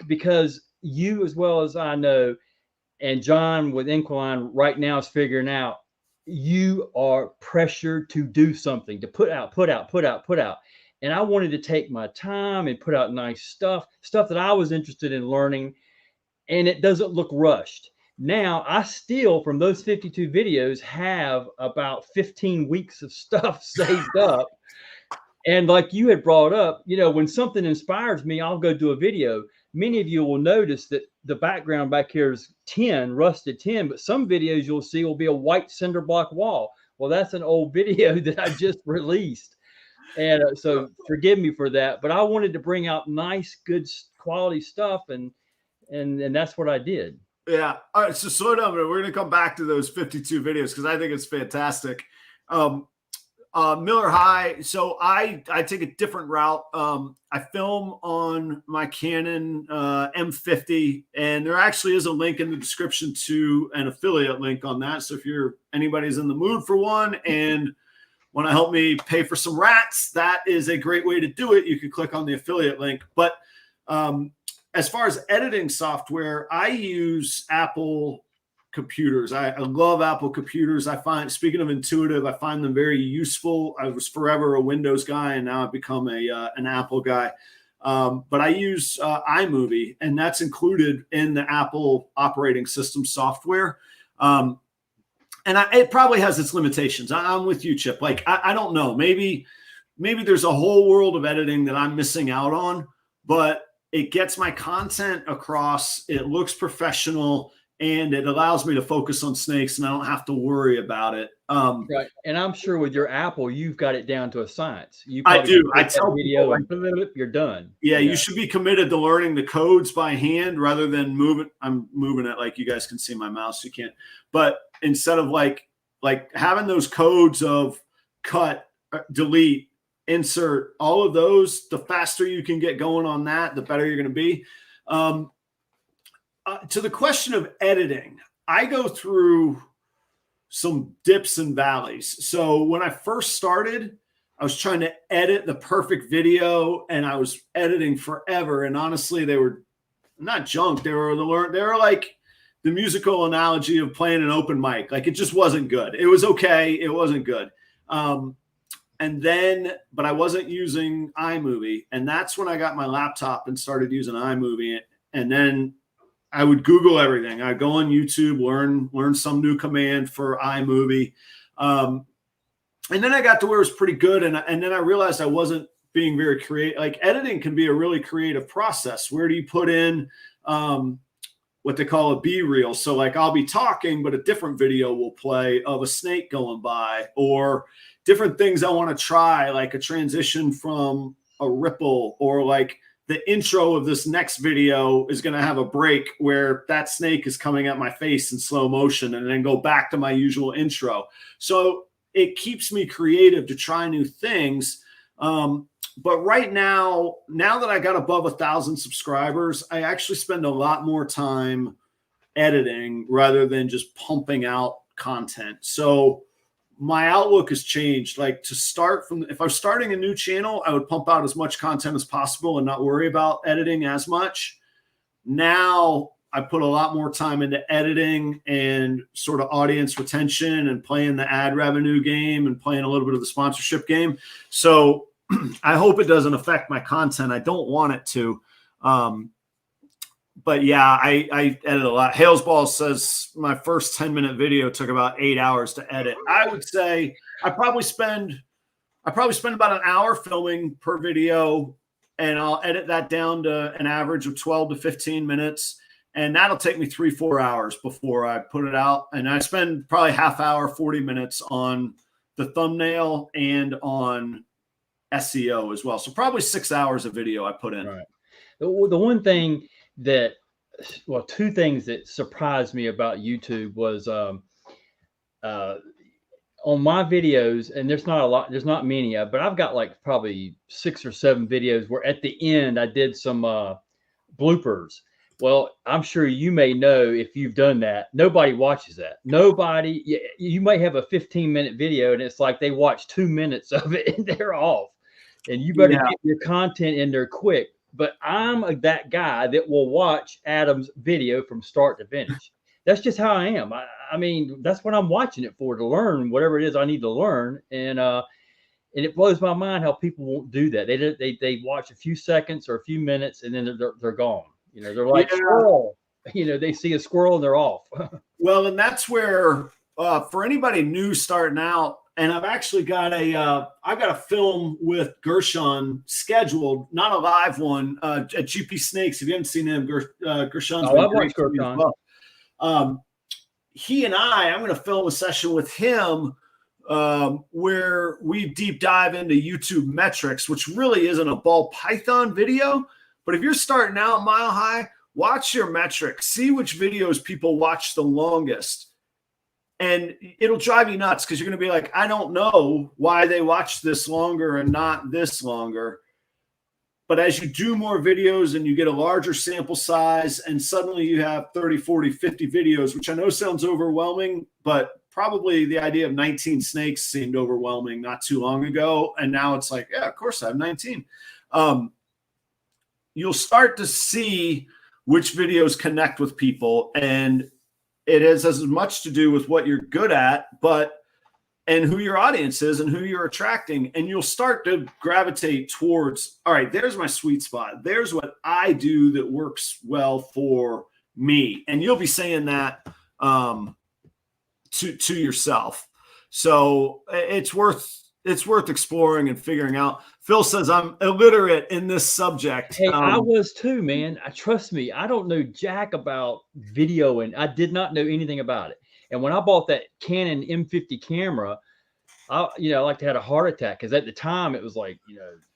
S2: because you, as well as I know, and John with Inquiline right now is figuring out, you are pressured to do something, to put out. and I wanted to take my time and put out nice stuff that I was interested in learning, and it doesn't look rushed. Now I still, from those 52 videos, have about 15 weeks of stuff saved up. And like you had brought up, you know, when something inspires me, I'll go do a video. Many of you will notice that the background back here is tin, rusted tin, but some videos you'll see will be a white cinder block wall. Well, that's an old video that I just released. And so forgive me for that, but I wanted to bring out nice, good quality stuff. And that's what I did.
S1: Yeah. All right. So slow down. We're going to come back to those 52 videos because I think it's fantastic. Miller High. So I take a different route. I film on my Canon M50, and there actually is a link in the description to an affiliate link on that. So if anybody's in the mood for one and want to help me pay for some rats, that is a great way to do it. You can click on the affiliate link. But as far as editing software, I use Apple computers. I love Apple computers. I find, speaking of intuitive, I find them very useful. I was forever a Windows guy, and now I've become an Apple guy. But I use iMovie, and that's included in the Apple operating system software. And it probably has its limitations. I'm with you, Chip. Like, I don't know. Maybe there's a whole world of editing that I'm missing out on, but it gets my content across. It looks professional, and it allows me to focus on snakes, and I don't have to worry about it.
S2: Right. And I'm sure with your Apple, you've got it down to a science.
S1: I do. I tell
S2: video and you're done.
S1: Yeah, you should be committed to learning the codes by hand rather than moving. I'm moving it like you guys can see my mouse. You can't. But instead of like having those codes of cut, delete, insert, all of those, the faster you can get going on that, the better you're going to be. To the question of editing, I go through some dips and valleys. So when I first started, I was trying to edit the perfect video, and I was editing forever. And honestly, they were not junk. They were like the musical analogy of playing an open mic. Like, it just wasn't good. It was okay. It wasn't good. But I wasn't using iMovie. And that's when I got my laptop and started using iMovie. And then I would Google everything. I'd go on YouTube, learn some new command for iMovie. And then I got to where it was pretty good. And then I realized I wasn't being very creative. Like, editing can be a really creative process. Where do you put in what they call a B-reel? So like, I'll be talking, but a different video will play of a snake going by, or different things I want to try, like a transition from a ripple, or like the intro of this next video is going to have a break where that snake is coming at my face in slow motion, and then go back to my usual intro. So it keeps me creative to try new things. But right now that I got above 1,000 subscribers, I actually spend a lot more time editing rather than just pumping out content. So my outlook has changed. Like, to start from, if I was starting a new channel, I would pump out as much content as possible and not worry about editing as much. Now I put a lot more time into editing and sort of audience retention and playing the ad revenue game and playing a little bit of the sponsorship game. So I hope it doesn't affect my content. I don't want it to. But yeah, I edit a lot. Halesball says my first 10-minute video took about 8 hours to edit. I would say I probably spend about an hour filming per video, and I'll edit that down to an average of 12 to 15 minutes. And that'll take me 3-4 hours before I put it out. And I spend probably half hour, 40 minutes on the thumbnail and on SEO as well. So probably 6 hours of video I put in.
S2: Right. The one thing two things that surprised me about YouTube was on my videos, and there's not many, but I've got like probably 6 or 7 videos where at the end I did some bloopers. Well, I'm sure you may know, if you've done that, nobody watches that. Nobody, you might have a 15-minute video and it's like they watch 2 minutes of it and they're off. And you better get your content in there quick. But I'm that guy that will watch Adam's video from start to finish. That's just how I am. I mean, that's what I'm watching it for, to learn whatever it is I need to learn. And And it blows my mind how people won't do that. They watch a few seconds or a few minutes and then they're gone. You know, they're like squirrel. You know, they see a squirrel and they're off.
S1: Well, and that's where for anybody new starting out, and I've actually got a film with Gershon scheduled, not a live one, at GP Snakes. If you haven't seen him, Gershon's been great to me as well. He and I'm going to film a session with him where we deep dive into YouTube metrics, which really isn't a ball python video. But if you're starting out Mile High, watch your metrics, see which videos people watch the longest. And it'll drive you nuts because you're going to be like, I don't know why they watch this longer and not this longer. But as you do more videos and you get a larger sample size and suddenly you have 30, 40, 50 videos, which I know sounds overwhelming, but probably the idea of 19 snakes seemed overwhelming not too long ago. And now it's like, yeah, of course I have 19. You'll start to see which videos connect with people. And it has as much to do with what you're good at, and who your audience is and who you're attracting. And you'll start to gravitate towards, all right, there's my sweet spot. There's what I do that works well for me. And you'll be saying that to yourself. So it's worth exploring and figuring out. Phil says I'm illiterate in this subject.
S2: Hey, I was too, man. Trust me, I don't know jack about video, and I did not know anything about it. And when I bought that Canon M50 camera, I like to have a heart attack because at the time it was like,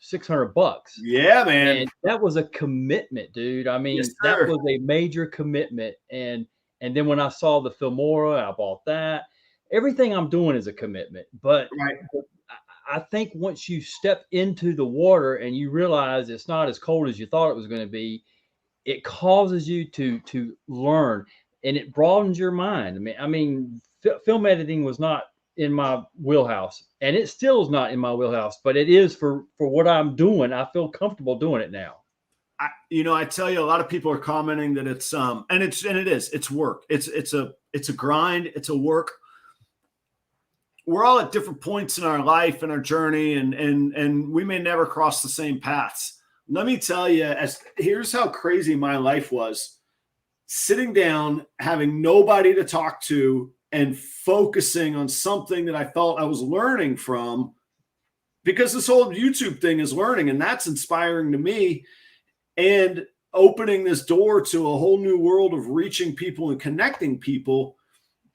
S2: $600.
S1: Yeah, man.
S2: And that was a commitment, dude. I mean,
S1: yes,
S2: that was a major commitment. And then when I saw the Filmora, I bought that. Everything I'm doing is a commitment. But
S1: right.
S2: I think once you step into the water and you realize it's not as cold as you thought it was going to be, it causes you to learn, and it broadens your mind. I mean, film editing was not in my wheelhouse, and it still is not in my wheelhouse, but it is for what I'm doing. I feel comfortable doing it now.
S1: I tell you, a lot of people are commenting that it's it's work. It's a grind. It's a work. We're all at different points in our life and our journey, and we may never cross the same paths. Let me tell you, here's how crazy my life was. Sitting down, having nobody to talk to, and focusing on something that I felt I was learning from, because this whole YouTube thing is learning, and that's inspiring to me, and opening this door to a whole new world of reaching people and connecting people.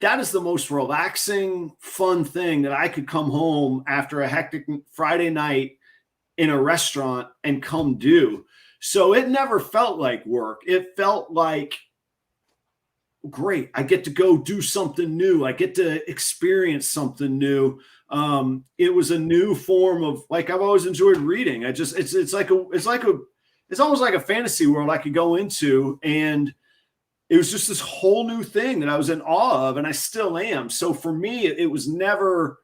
S1: That is the most relaxing, fun thing that I could come home after a hectic Friday night in a restaurant and come do. So it never felt like work. It felt like, great, I get to go do something new. I get to experience something new. It was a new form of, like, I've always enjoyed reading. It's almost like a fantasy world I could go into, and it was just this whole new thing that I was in awe of, and I still am. So for me, it was never,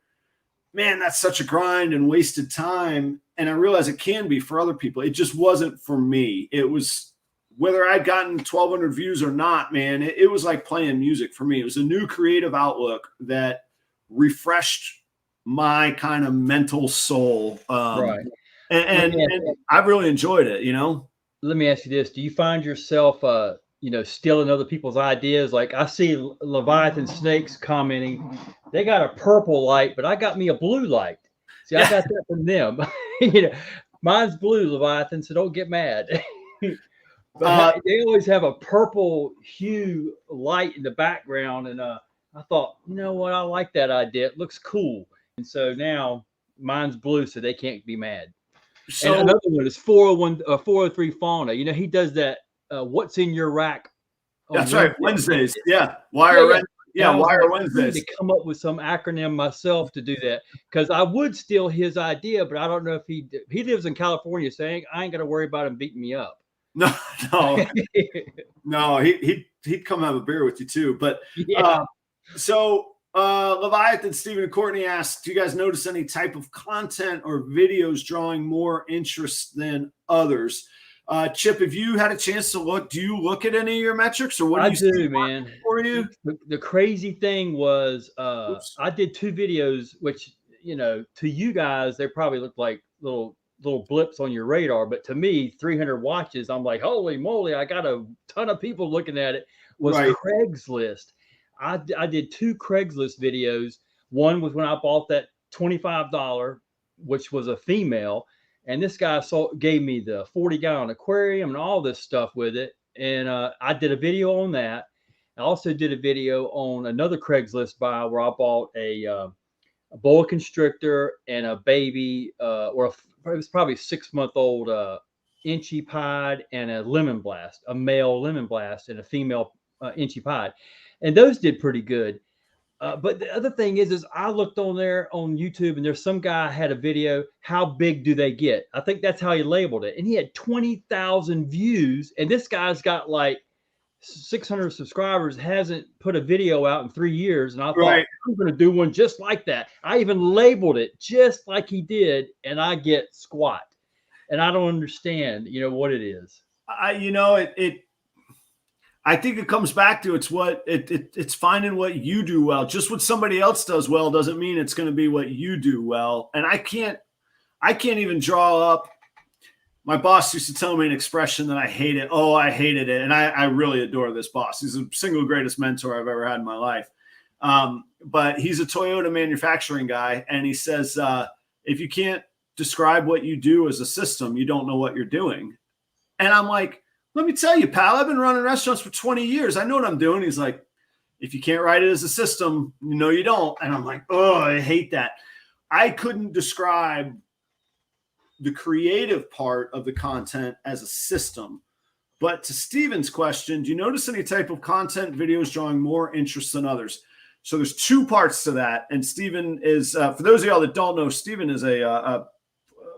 S1: man, that's such a grind and wasted time. And I realize it can be for other people. It just wasn't for me. It was, whether I'd gotten 1,200 views or not, man, it was like playing music for me. It was a new creative outlook that refreshed my kind of mental soul.
S2: Right.
S1: And I've really enjoyed it,
S2: Let me ask you this. Do you find yourself, stealing other people's ideas? Like, I see Leviathan Snakes commenting, they got a purple light, but I got me a blue light. See, I got that from them. Mine's blue, Leviathan, so don't get mad. But they always have a purple hue light in the background. And I thought, you know what? I like that idea. It looks cool. And so now mine's blue, so they can't be mad. So and another one is 403 Fauna. He does that. What's in your rack?
S1: That's right. Wednesdays. Yeah. Wire Wednesdays.
S2: To come up with some acronym myself to do that, because I would steal his idea, but I don't know if he lives in California, saying I ain't got to worry about him beating me up.
S1: No, he'd come have a beer with you too. But Leviathan, Stephen, and Courtney asked, do you guys notice any type of content or videos drawing more interest than others? Chip, if you had a chance to look, do you look at any of your metrics, or what do you do,
S2: man?
S1: For you,
S2: the crazy thing was, I did 2 videos, which you know, to you guys, they probably look like little blips on your radar. But to me, 300 watches, I'm like, holy moly, I got a ton of people looking at it. Was
S1: Right.
S2: Craigslist. I did 2 Craigslist videos. One was when I bought that $25, which was a female. And this guy gave me the 40-gallon aquarium and all this stuff with it. And I did a video on that. I also did a video on another Craigslist buy where I bought a boa constrictor and a baby, it was probably 6-month-old inchy pied and a lemon blast, a male lemon blast and a female inchy pied. And those did pretty good. But the other thing is I looked on there on YouTube, and there's some guy had a video, how big do they get? I think that's how he labeled it. And he had 20,000 views. And this guy's got like 600 subscribers, hasn't put a video out in 3 years. And I thought, I'm going to do one just like that. I even labeled it just like he did. And I get squat. And I don't understand, you know, what it is.
S1: I think it comes back to it's finding what you do well. Just what somebody else does well doesn't mean it's going to be what you do well. And I can't even draw up. My boss used to tell me an expression that I hate it. Oh, I hated it. And I really adore this boss. He's the single greatest mentor I've ever had in my life. But he's a Toyota manufacturing guy. And he says, if you can't describe what you do as a system, you don't know what you're doing. And I'm like, let me tell you, pal, I've been running restaurants for 20 years. I know what I'm doing. He's like, if you can't write it as a system, you know you don't. And I'm like, oh, I hate that. I couldn't describe the creative part of the content as a system. But to Steven's question, do you notice any type of content videos drawing more interest than others? So there's 2 parts to that. And Steven is, for those of y'all that don't know, Steven is a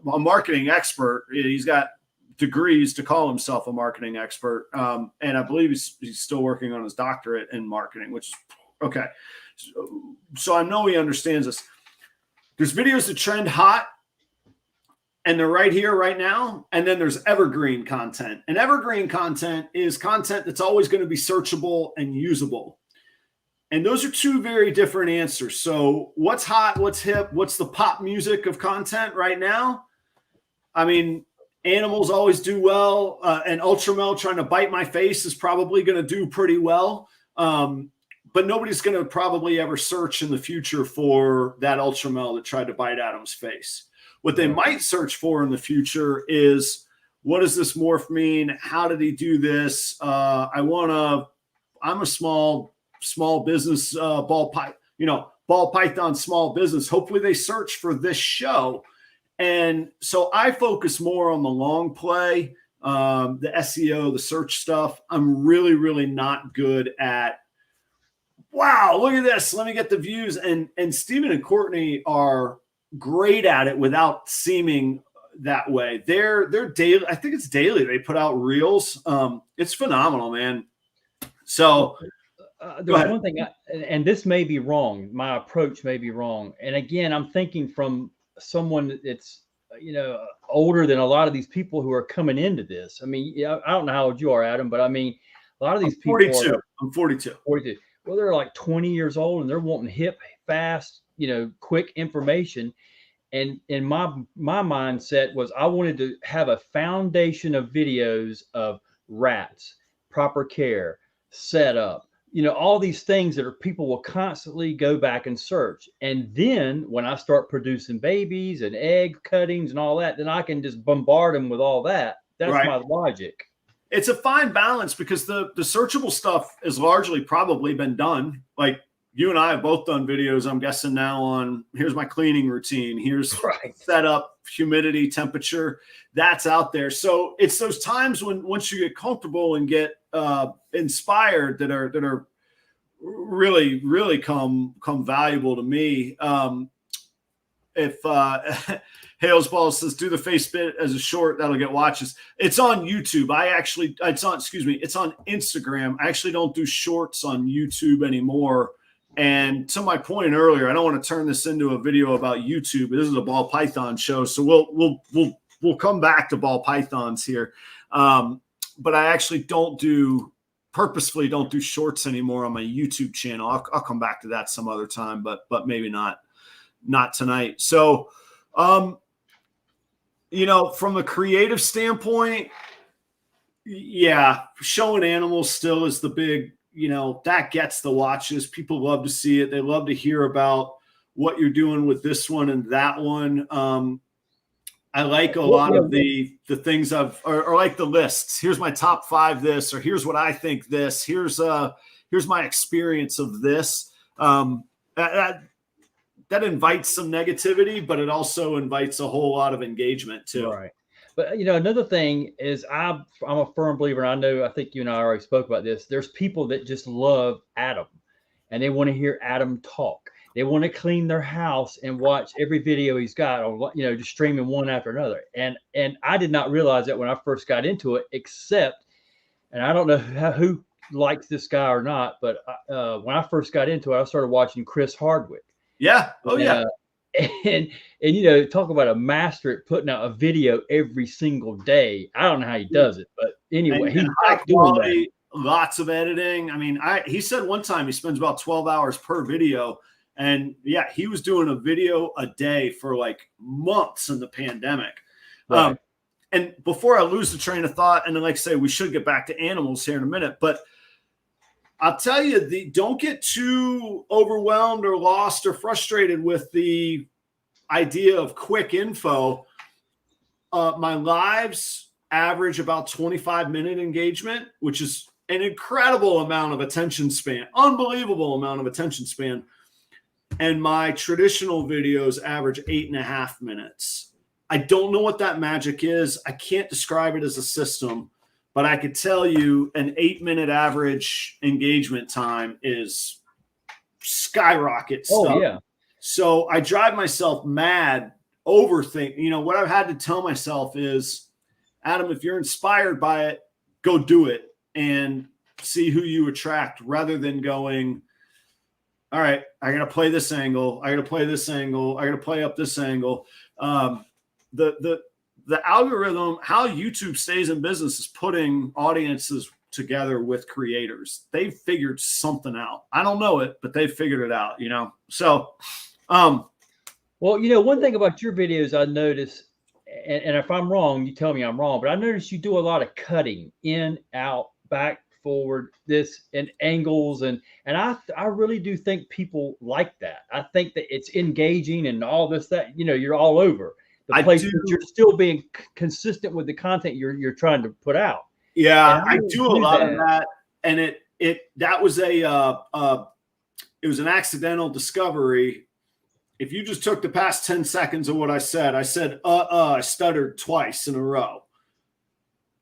S1: marketing expert. He's got degrees to call himself a marketing expert. And I believe he's still working on his doctorate in marketing, which is okay. So I know he understands this. There's videos that trend hot and they're right here, right now. And then there's evergreen content. And evergreen content is content that's always going to be searchable and usable. And those are 2 very different answers. So what's hot, what's hip, what's the pop music of content right now? I mean, animals always do well. And Ultramel trying to bite my face is probably going to do pretty well. But nobody's going to probably ever search in the future for that Ultramel that tried to bite Adam's face. What they might search for in the future is, what does this morph mean? How did he do this? I'm a small business, ball python, small business. Hopefully they search for this show. And so I focus more on the long play, the SEO, the search stuff. I'm really, really not good at, wow, look at this. Let me get the views. And Stephen and Courtney are great at it without seeming that way. They're daily. I think it's daily. They put out reels. It's phenomenal, man. So
S2: there's one thing, and this may be wrong. My approach may be wrong. And again, I'm thinking from someone that's, you know, older than a lot of these people who are coming into this. I mean, I don't know how old you are, Adam, but I mean, a lot of these people.
S1: I'm 42.
S2: Well, they're like 20 years old and they're wanting hip, fast, you know, quick information. And in my mindset was I wanted to have a foundation of videos of rats, proper care, setup, you know, all these things that people will constantly go back and search. And then when I start producing babies and egg cuttings and all that, then I can just bombard them with all that. That's my logic.
S1: It's a fine balance because the searchable stuff has largely probably been done. Like you and I have both done videos, I'm guessing now, on here's my cleaning routine. Here's setup, humidity, temperature. That's out there. So it's those times when once you get comfortable and get inspired that are really, really come valuable to me. If Hales Ball says do the face bit as a short, that'll get watches. It's on YouTube. It's on Instagram. I actually don't do shorts on YouTube anymore. And to my point earlier, I don't want to turn this into a video about YouTube. This is a ball python show, so we'll come back to ball pythons here. But I actually purposefully don't do shorts anymore on my YouTube channel. I'll come back to that some other time, but maybe not not tonight. So, you know, from a creative standpoint, yeah, showing animals still is the big, you know, that gets the watches. People love to see it. They love to hear about what you're doing with this one and that one. I like a lot of the things or like the lists. Here's my top 5 this, or here's what I think this. Here's my experience of this. That invites some negativity, but it also invites a whole lot of engagement too.
S2: Right. But you know, another thing is I'm a firm believer, and I think you and I already spoke about this. There's people that just love Adam, and they want to hear Adam talk. They want to clean their house and watch every video he's got, or you know, just streaming one after another. And I did not realize that when I first got into it, except, and I don't know who likes this guy or not, but when I first got into it, I started watching Chris Hardwick.
S1: Yeah. Oh, yeah.
S2: And you know, talk about a master at putting out a video every single day. I don't know how he does it, but anyway, he's
S1: high quality, lots of editing. I mean, he said one time he spends about 12 hours per video. And yeah, he was doing a video a day for like months in the pandemic.
S2: Right.
S1: And before I lose the train of thought, and then like I say, we should get back to animals here in a minute, but I'll tell you, don't get too overwhelmed or lost or frustrated with the idea of quick info. My lives average about 25-minute engagement, which is an incredible amount of attention span, unbelievable amount of attention span. And my traditional videos average 8.5 minutes. I don't know what that magic is. I can't describe it as a system. But I could tell you an 8-minute average engagement time is skyrocket stuff.
S2: Oh, yeah.
S1: So I drive myself mad overthinking. You know, what I've had to tell myself is, Adam, if you're inspired by it, go do it and see who you attract, rather than going, all right, I got to play this angle. I got to play this angle. I got to play up this angle. The algorithm, how YouTube stays in business, is putting audiences together with creators. They've figured something out. I don't know it, but they've figured it out, you know? So,
S2: well, you know, one thing about your videos I notice, and if I'm wrong, you tell me I'm wrong, but I noticed you do a lot of cutting in, out, back, forward, this, and angles. And I really do think people like that. I think that it's engaging and all this, that, you know, you're all over the place, but you're still being consistent with the content you're trying to put out.
S1: Yeah, I do a lot of that. And that was it was an accidental discovery. If you just took the past 10 seconds of what I said, I stuttered twice in a row.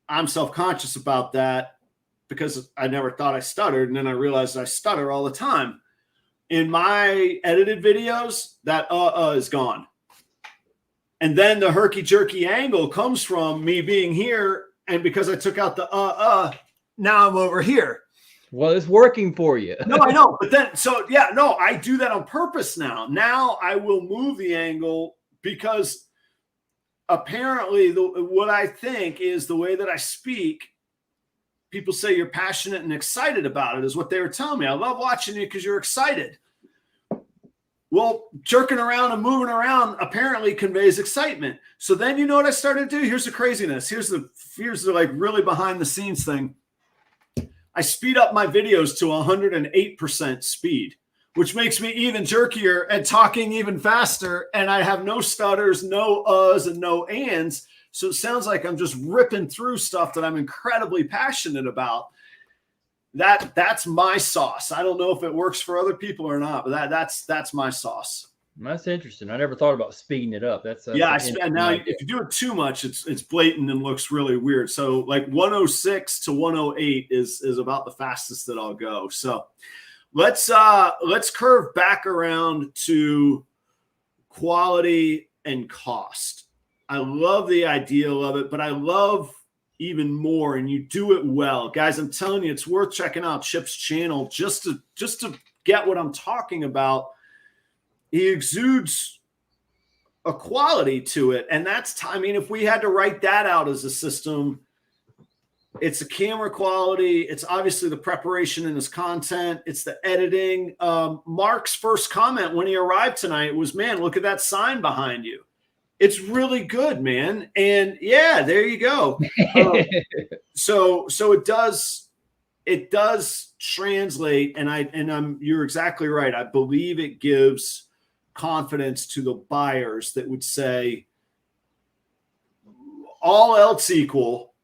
S1: I'm self-conscious about that because I never thought I stuttered. And then I realized I stutter all the time. In my edited videos, that is gone. And then the herky-jerky angle comes from me being here. And because I took out the now I'm over here.
S2: Well, it's working for you.
S1: No, I know. But then, I do that on purpose now. Now I will move the angle because apparently what I think is the way that I speak, people say you're passionate and excited about it, is what they were telling me. I love watching you because you're excited. Well, jerking around and moving around apparently conveys excitement. So then, you know what I started to do? Here's the craziness. Here's the like really behind the scenes thing. I speed up my videos to 108% speed, which makes me even jerkier and talking even faster. And I have no stutters, no uhs, and no ands. So it sounds like I'm just ripping through stuff that I'm incredibly passionate about. That's my sauce. I don't know if it works for other people or not, but that's my sauce.
S2: That's interesting. I never thought about speeding it up. That's
S1: now if you do it too much, it's blatant and looks really weird. So like 106 to 108 is about the fastest that I'll go. So let's curve back around to quality and cost. I love the ideal of it, but I love even more, and you do it well, guys. I'm telling you, it's worth checking out Chip's channel just to get what I'm talking about. He exudes a quality to it, and that's, I mean, if we had to write that out as a system, It's the camera quality. It's obviously the preparation in his content. It's the editing. Mark's first comment when he arrived tonight was, man, look at that sign behind you. It's really good, man. And yeah, there you go. So it does translate. And you're exactly right. I believe it gives confidence to the buyers that would say, all else equal,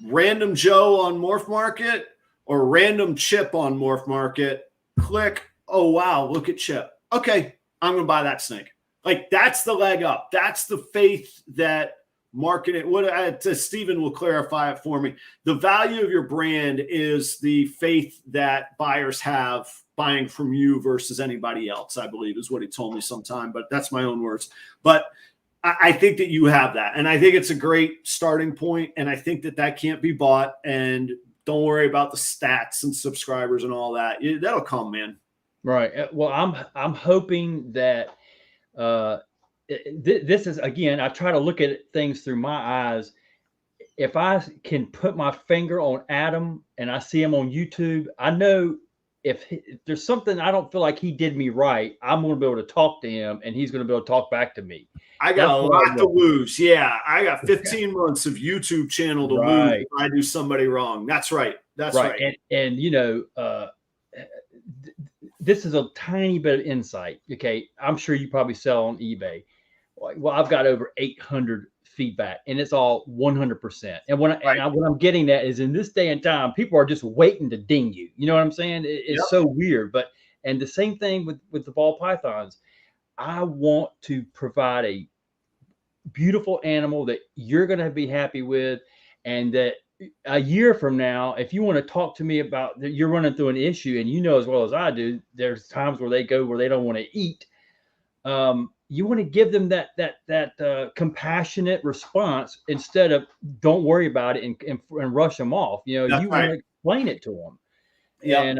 S1: random Joe on Morph Market or random Chip on Morph Market, click, oh, wow, look at Chip. Okay, I'm going to buy that snake. Like, that's the leg up. That's the faith that marketing, Stephen will clarify it for me. The value of your brand is the faith that buyers have buying from you versus anybody else, I believe is what he told me sometime, but that's my own words. But I think that you have that. And I think it's a great starting point. And I think that can't be bought. And don't worry about the stats and subscribers and all that. That'll come, man.
S2: Right. Well, I'm hoping that this is, again, I try to look at things through my eyes. If I can put my finger on Adam and I see him on YouTube, I know if there's something I don't feel like he did me right, I'm going to be able to talk to him and he's going to be able to talk back to me.
S1: I got a lot to lose. Yeah. I got 15 months of YouTube channel to lose if I do somebody wrong. That's right. That's right.
S2: And you know, this is a tiny bit of insight. Okay. I'm sure you probably sell on eBay. Well, I've got over 800 feedback and it's all 100%. And what I'm getting at is in this day and time, people are just waiting to ding you. You know what I'm saying? It's so weird. But, and the same thing with the ball pythons. I want to provide a beautiful animal that you're going to be happy with. And that a year from now, if you want to talk to me about that, you're running through an issue and you know, as well as I do, there's times where they go where they don't want to eat. You want to give them that compassionate response instead of don't worry about it and rush them off. You know, you want to explain it to them. Yeah.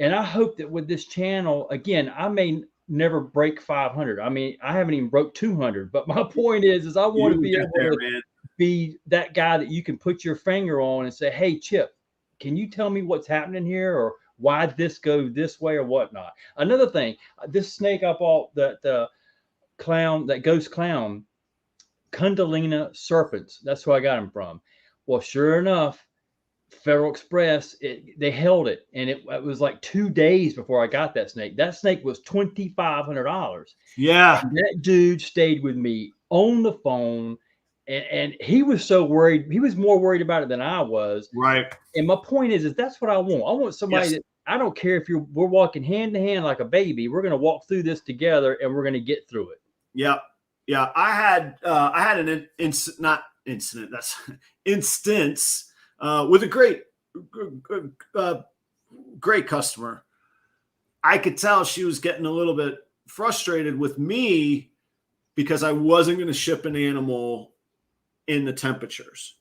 S2: And I hope that with this channel, again, I may never break 500. I mean, I haven't even broke 200, but my point is I want to be able to be that guy that you can put your finger on and say, hey, Chip, can you tell me what's happening here or why this go this way or whatnot? Another thing, this snake I bought, that ghost clown, Kundalina serpents. That's who I got him from. Well, sure enough, Federal Express, they held it, and it was like 2 days before I got that snake. That snake was $2,500.
S1: Yeah,
S2: and that dude stayed with me on the phone, and he was so worried. He was more worried about it than I was.
S1: Right.
S2: And my point is that's what I want. I want somebody that I don't care if we're walking hand to hand like a baby. We're going to walk through this together, and we're going to get through it. Yeah.
S1: Yeah. I had an instance with a great customer. I could tell she was getting a little bit frustrated with me because I wasn't going to ship an animal in the temperatures.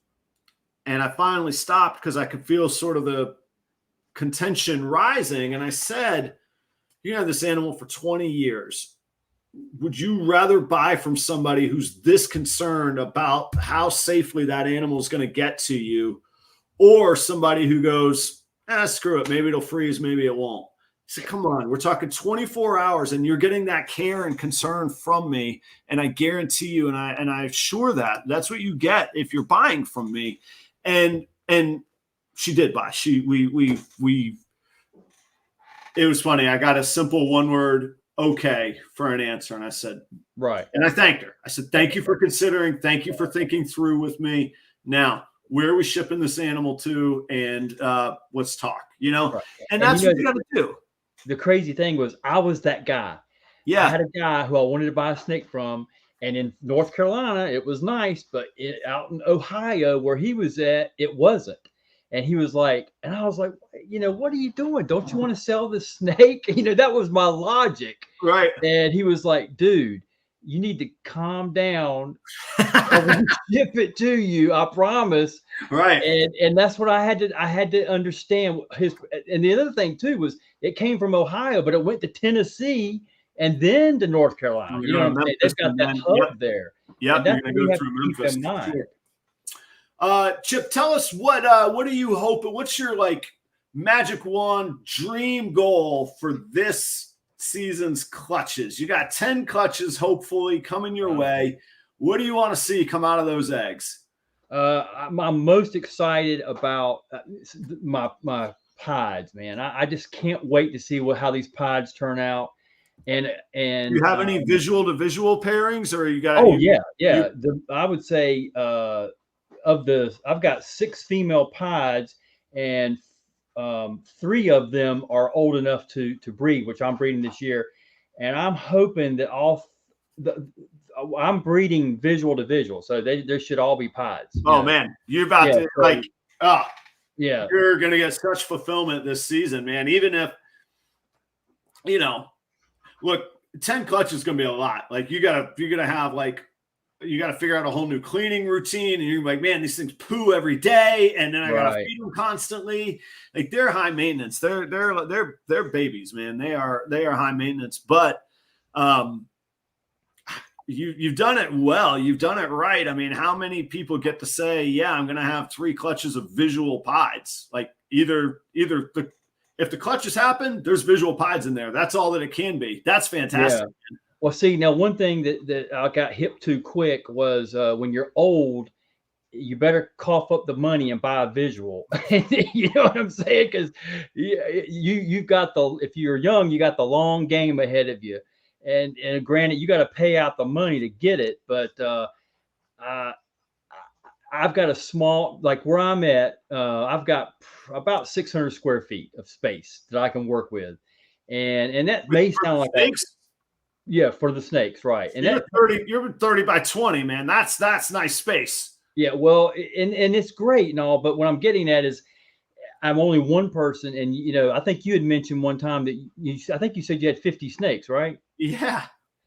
S1: And I finally stopped because I could feel sort of the contention rising. And I said, you have this animal for 20 years. Would you rather buy from somebody who's this concerned about how safely that animal is going to get to you, or somebody who goes, screw it, maybe it'll freeze, maybe it won't? I said, come on, we're talking 24 hours and you're getting that care and concern from me. And I guarantee you, and I assure that's what you get if you're buying from me. And she did buy. It was funny. I got a simple one word okay for an answer. And I said,
S2: right.
S1: And I thanked her. I said, thank you for considering. Thank you for thinking through with me. Now, where are we shipping this animal to? And let's talk, right. And that's what you got to do.
S2: The crazy thing was I was that guy.
S1: Yeah.
S2: I had a guy who I wanted to buy a snake from. And in North Carolina, it was nice. But out in Ohio, where he was at, it wasn't. And he was like, and I was like, what are you doing? Don't you want to sell this snake? That was my logic.
S1: Right.
S2: And he was like, dude, you need to calm down. I will ship it to you. I promise.
S1: Right.
S2: And that's what I had to understand his. And the other thing too was it came from Ohio, but it went to Tennessee and then to North Carolina. You know what I'm saying? They've got that hub there.
S1: Yeah.
S2: That's what we have to keep in mind.
S1: Chip, tell us what do you hope? What's your like magic wand dream goal for this season's clutches? You got 10 clutches, hopefully coming your way. What do you want to see come out of those eggs?
S2: I'm most excited about my pods, man. I just can't wait to see how these pods turn out. And
S1: do you have any visual to visual pairings, or you got?
S2: Oh yeah. I would say I've got 6 female pods, and 3 of them are old enough to breed, which I'm breeding this year, and I'm hoping that I'm breeding visual to visual, so they should all be pods.
S1: Oh man, you're about to like,
S2: yeah,
S1: you're gonna get such fulfillment this season, man. Even if look, 10 clutches is gonna be a lot. Like you're gonna have like, you got to figure out a whole new cleaning routine, and you're like, man, these things poo every day, and then I got to feed them constantly. Like they're high maintenance. They're babies, man. They are high maintenance, but you've done it well. You've done it right. I mean, how many people get to say, yeah, I'm going to have 3 clutches of visual pods? Like if the clutches happen, there's visual pods in there. That's all that it can be. That's fantastic.
S2: Yeah. Well, see, now one thing that I got hip to quick was when you're old, you better cough up the money and buy a visual. You know what I'm saying? Because you've got if you're young, you got the long game ahead of you. And granted, you got to pay out the money to get it. But I've got a small, like where I'm at, I've got about 600 square feet of space that I can work with. And that may sound like yeah, for the snakes, right? And
S1: you're 30 by 20, man. That's nice space.
S2: Yeah, well, and it's great and all, but what I'm getting at is I'm only one person, and I think you had mentioned one time that I think you said you had 50 snakes, right?
S1: Yeah.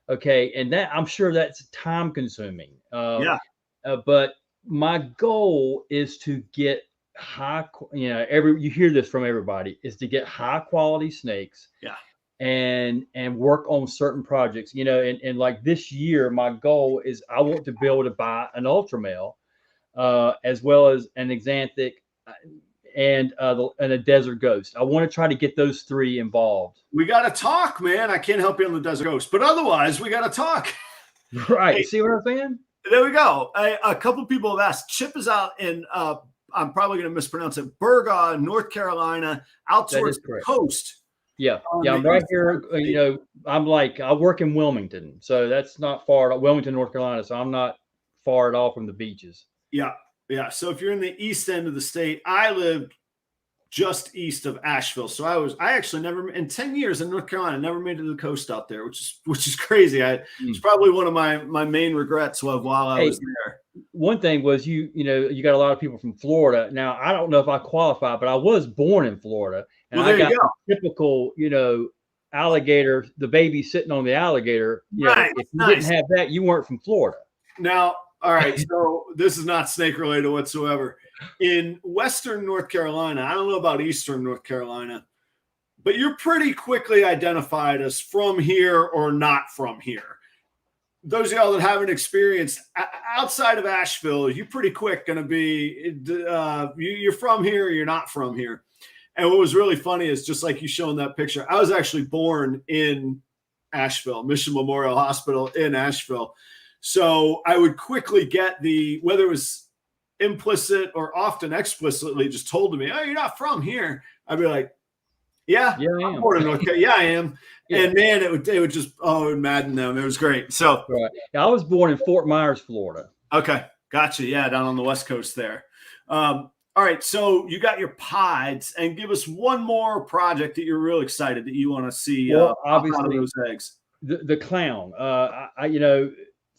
S2: Okay, and that I'm sure that's time consuming.
S1: Yeah.
S2: But my goal is to get you hear this from everybody, is to get high quality snakes.
S1: Yeah.
S2: And work on certain projects, and like this year, my goal is I want to be able to buy an ultra male, as well as an xanthic, and a desert ghost. I want to try to get those 3 involved.
S1: We got to talk, man. I can't help you on the desert ghost, but otherwise we got to talk.
S2: Right. Hey, see what I'm saying?
S1: There we go. A couple people have asked. Chip is out in, I'm probably going to mispronounce it, Burga, North Carolina, out towards the coast.
S2: Yeah, I'm right here. I work in Wilmington, so that's not far. Wilmington, North Carolina, so I'm not far at all from the beaches.
S1: Yeah. So if you're in the east end of the state, I lived just east of Asheville. So I actually never, in 10 years in North Carolina, never made it to the coast out there, which is crazy. It's probably one of my main regrets while I was there.
S2: One thing was you got a lot of people from Florida. Now I don't know if I qualify, but I was born in Florida, and I got the typical, alligator, the baby sitting on the alligator. Right. If you didn't have that, you weren't from Florida.
S1: Now, all right. So this is not snake related whatsoever. In Western North Carolina, I don't know about Eastern North Carolina, but you're pretty quickly identified as from here or not from here. Those of y'all that haven't experienced outside of Asheville, you're pretty quick going to be, you're from here or you're not from here. And what was really funny is, just like you show in that picture, I was actually born in Asheville, Mission Memorial Hospital in Asheville. So I would quickly get whether it was implicit or often explicitly just told to me, oh, you're not from here. I'd be like, yeah, I'm born in North Carolina. Yeah, I am. Yeah. And man, it would just, it would madden them. It was great. So
S2: I was born in Fort Myers, Florida.
S1: Okay. Gotcha. Yeah. Down on the West Coast there. All right. So you got your pods, and give us one more project that you're real excited that you want to see. Obviously those eggs.
S2: The clown,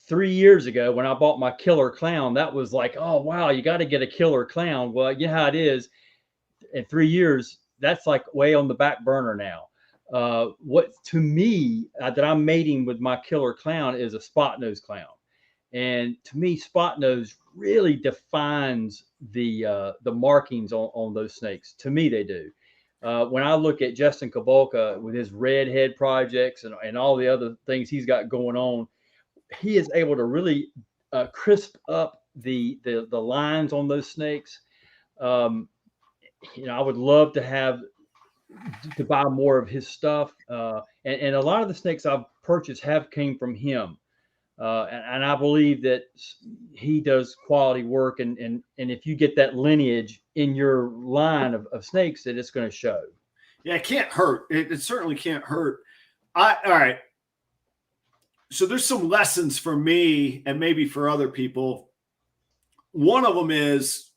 S2: 3 years ago when I bought my killer clown, that was like, oh, wow, you got to get a killer clown. Well, you know how it is. In 3 years, that's like way on the back burner now. What to me that I'm mating with my killer clown is a spot nose clown. And to me, spot nose really defines the markings on those snakes. To me, they do. When I look at Justin Kabolka with his redhead projects and all the other things he's got going on, he is able to really crisp up the lines on those snakes. I would love to buy more of his stuff. And a lot of the snakes I've purchased have came from him. And I believe that he does quality work. And if you get that lineage in your line of snakes, that it's going to show.
S1: Yeah, it can't hurt. It certainly can't hurt. All right. So there's some lessons for me and maybe for other people. One of them is,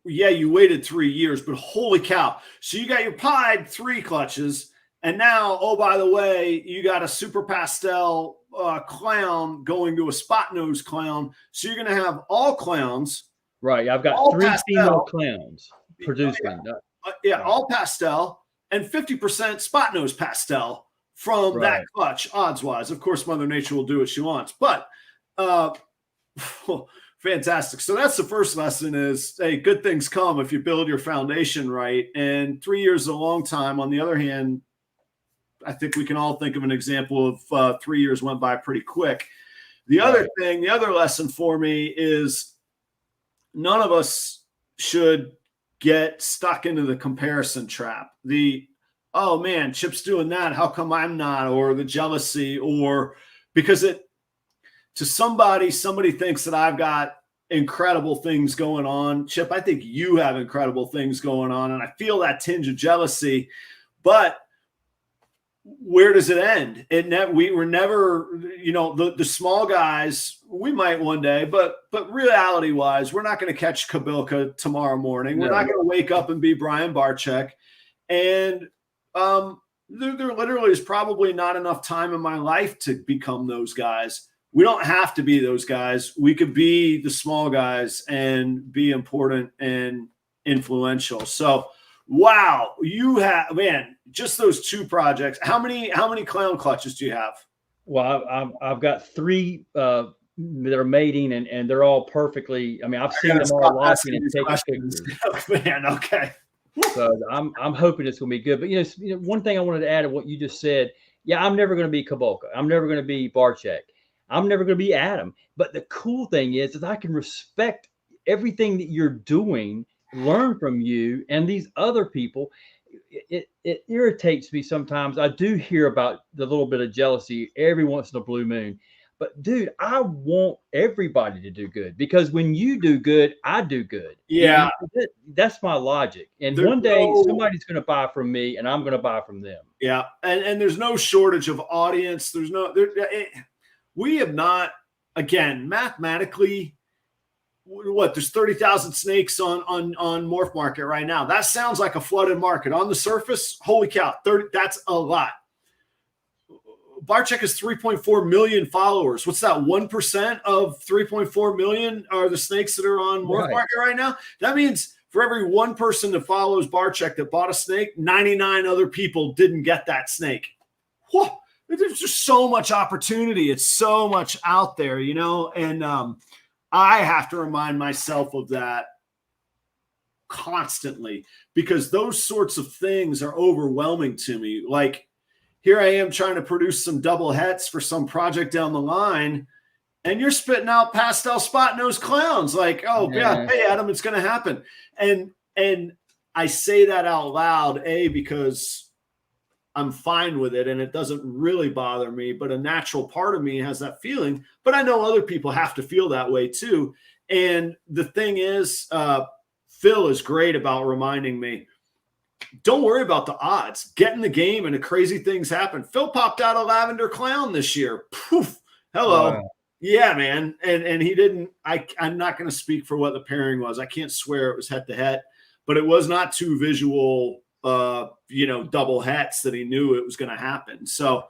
S1: yeah, you waited 3 years, but holy cow. So you got your pied 3 clutches, and now, oh, by the way, you got a super pastel clown going to a spot nose clown. So you're going to have all clowns.
S2: Right. I've got 3 female clowns producing.
S1: All pastel and 50% spot nose pastel from that clutch, odds-wise. Of course, Mother Nature will do what she wants, but fantastic. So that's the first lesson is, hey, good things come if you build your foundation right. And 3 years is a long time. On the other hand, I think we can all think of an example of 3 years went by pretty quick. The other thing, the other lesson for me is none of us should get stuck into the comparison trap. Oh man, Chip's doing that, how come I'm not? Or the jealousy, or because to somebody thinks that I've got incredible things going on. Chip, I think you have incredible things going on, and I feel that tinge of jealousy. But where does it end? We were never, the small guys, we might one day, but reality wise, we're not going to catch Kabilka tomorrow morning. We're not going to wake up and be Brian Barczyk. And there literally is probably not enough time in my life to become those guys. We don't have to be those guys. We could be the small guys and be important and influential. So, wow, you have, man, just those 2 projects. How many clown clutches do you have?
S2: Well, I've got 3 that are mating, and they're all perfectly. I mean, I've seen them all walking and taking pictures.
S1: Man, okay.
S2: So I'm hoping it's going to be good. But one thing I wanted to add to what you just said. Yeah, I'm never going to be Kabilka. I'm never going to be Barczyk. I'm never going to be Adam. But the cool thing is I can respect everything that you're doing, learn from you and these other people. It irritates me sometimes. I do hear about the little bit of jealousy every once in a blue moon. But dude, I want everybody to do good, because when you do good, I do good.
S1: Yeah.
S2: That's my logic. And one day somebody's going to buy from me and I'm going to buy from them.
S1: Yeah. And there's no shortage of audience. We have not, again, mathematically, there's 30,000 snakes on Morph Market right now. That sounds like a flooded market. On the surface, holy cow, 30, that's a lot. Barczyk has 3.4 million followers. What's that? 1% of 3.4 million are the snakes that are on Morph Market right now. That means for every 1 person that follows Barczyk that bought a snake, 99 other people didn't get that snake. Whoa, there's just so much opportunity. It's so much out there, and I have to remind myself of that constantly, because those sorts of things are overwhelming to me. Like, here I am trying to produce some double hets for some project down the line, and you're spitting out pastel spot nose clowns. Like, oh yeah, hey Adam, it's going to happen. And I say that out loud, because I'm fine with it and it doesn't really bother me, but a natural part of me has that feeling. But I know other people have to feel that way too. And the thing is, Phil is great about reminding me, don't worry about the odds. Get in the game and the crazy things happen. Phil popped out a lavender clown this year. Poof. Hello. Wow. Yeah, man. And he didn't, I'm not going to speak for what the pairing was. I can't swear it was head to head, but it was not too visual, double hats that he knew it was going to happen. So,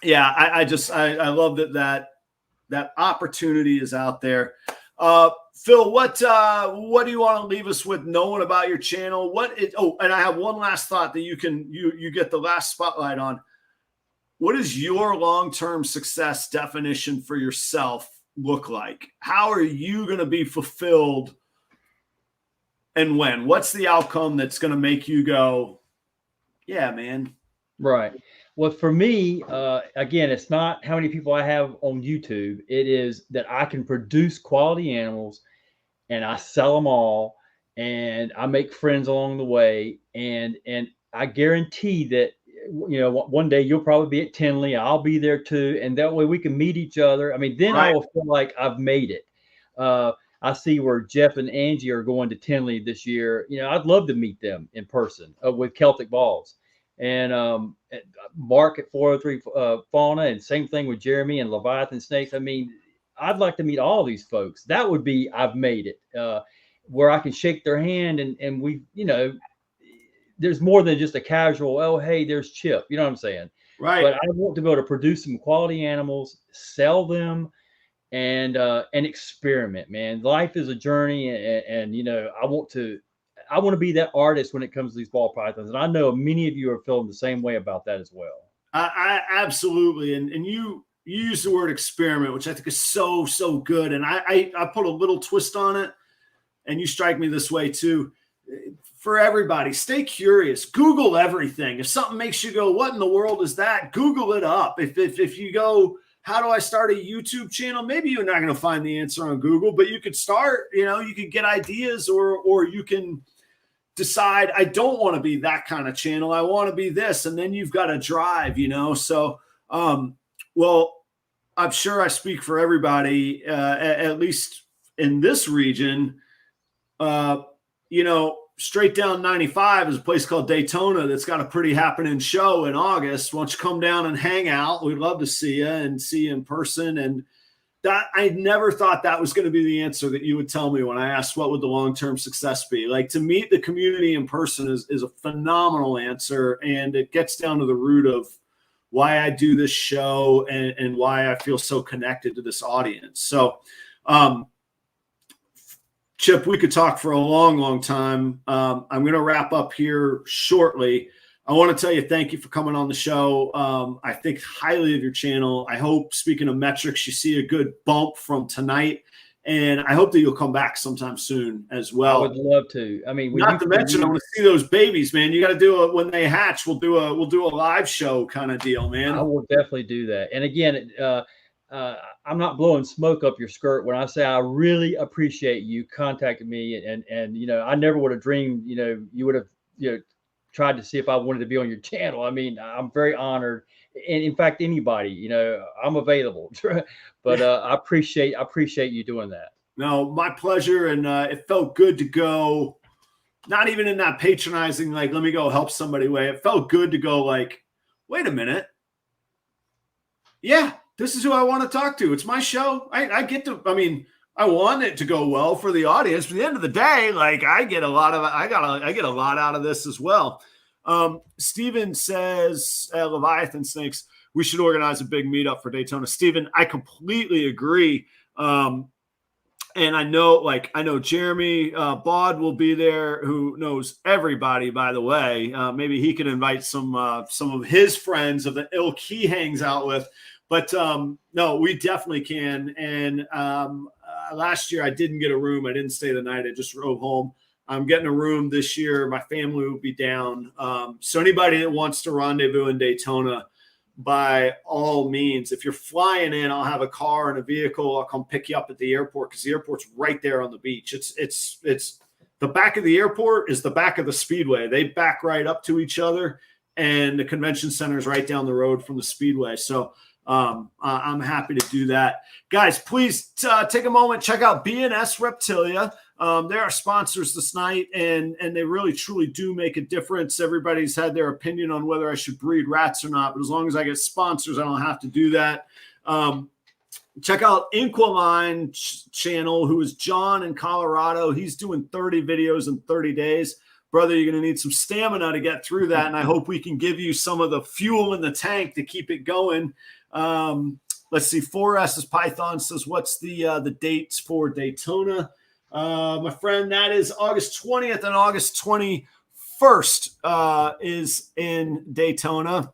S1: yeah, I love that opportunity is out there. Phil, what do you want to leave us with knowing about your channel? And I have one last thought that you get the last spotlight on. What does your long-term success definition for yourself look like? How are you going to be fulfilled, and when? What's the outcome that's going to make you go, yeah, man?
S2: Right. Well, for me, again, it's not how many people I have on YouTube. It is that I can produce quality animals and I sell them all and I make friends along the way. And I guarantee that, one day you'll probably be at Tinley. I'll be there too. And that way we can meet each other. I mean, then I
S1: Right.
S2: will feel like I've made it. I see where Jeff and Angie are going to Tinley this year. I'd love to meet them in person with Celtic Balls. And Mark at 403 Fauna, and same thing with Jeremy and Leviathan Snakes. I mean, I'd like to meet all these folks. That would be, I've made it, where I can shake their hand and we, there's more than just a casual, oh, hey, there's Chip. You know what I'm saying?
S1: Right.
S2: But I want to be able to produce some quality animals, sell them, and experiment, man. Life is a journey. And I want to be that artist when it comes to these ball pythons. And I know many of you are feeling the same way about that as well.
S1: I absolutely. And you use the word experiment, which I think is so good. And I put a little twist on it, and you strike me this way too. For everybody, stay curious. Google everything. If something makes you go, what in the world is that? Google it up. If you go, how do I start a YouTube channel? Maybe you're not going to find the answer on Google, but you could start, you could get ideas, or you can decide, I don't want to be that kind of channel. I want to be this. And then you've got to drive, So, well, I'm sure I speak for everybody, at least in this region. Straight down 95 is a place called Daytona that's got a pretty happening show in August. Why don't you come down and hang out? We'd love to see you and see you in person. And that, I never thought that was going to be the answer that you would tell me when I asked what would the long-term success be. Like, to meet the community in person is a phenomenal answer. And it gets down to the root of why I do this show and why I feel so connected to this audience. So, Chip, we could talk for a long time. I'm going to wrap up here shortly. I want to tell you thank you for coming on the show. I think highly of your channel. I hope, speaking of metrics, you see a good bump from tonight. And I hope that you'll come back sometime soon as well.
S2: I would love to. I mean,
S1: not to mention, I want to see those babies, man. You got to do it when they hatch. We'll do a live show kind of deal, man.
S2: I will definitely do that. And again, I'm not blowing smoke up your skirt when I say I really appreciate you contacting me, and I never would have dreamed you would have tried to see if I wanted to be on your channel. I mean, I'm very honored, and in fact, anybody I'm available. But I appreciate you doing that.
S1: No, my pleasure, and it felt good to go. Not even in that patronizing, like, let me go help somebody way. It felt good to go, like, wait a minute. Yeah, this is who I want to talk to. It's my show. I get to, I want it to go well for the audience. But at the end of the day, like, I get a lot out of this as well. Steven says, Leviathan Snakes, we should organize a big meetup for Daytona. Steven, I completely agree. And I know Jeremy Baud will be there, who knows everybody, by the way. Maybe he can invite some of his friends of the ilk he hangs out with. But no, we definitely can. And last year I didn't get a room. I didn't stay the night. I just drove home. I'm getting a room this year. My family will be down. So anybody that wants to rendezvous in Daytona, by all means, if you're flying in, I'll have a car and a vehicle. I'll come pick you up at the airport, because the airport's right there on the beach. It's the back of the airport is the back of the speedway. They back right up to each other, and the convention center is right down the road from the speedway. So I'm happy to do that. Guys, please take a moment, check out BandSReptilia. They're our sponsors this night, and they really, truly do make a difference. Everybody's had their opinion on whether I should breed rats or not, but as long as I get sponsors, I don't have to do that. Check out Inquiline channel, who is John in Colorado. He's doing 30 videos in 30 days. Brother, you're going to need some stamina to get through that, and I hope we can give you some of the fuel in the tank to keep it going. Let's see. 4S Python says, what's the dates for Daytona? My friend, that is August 20th and August 21st is in Daytona.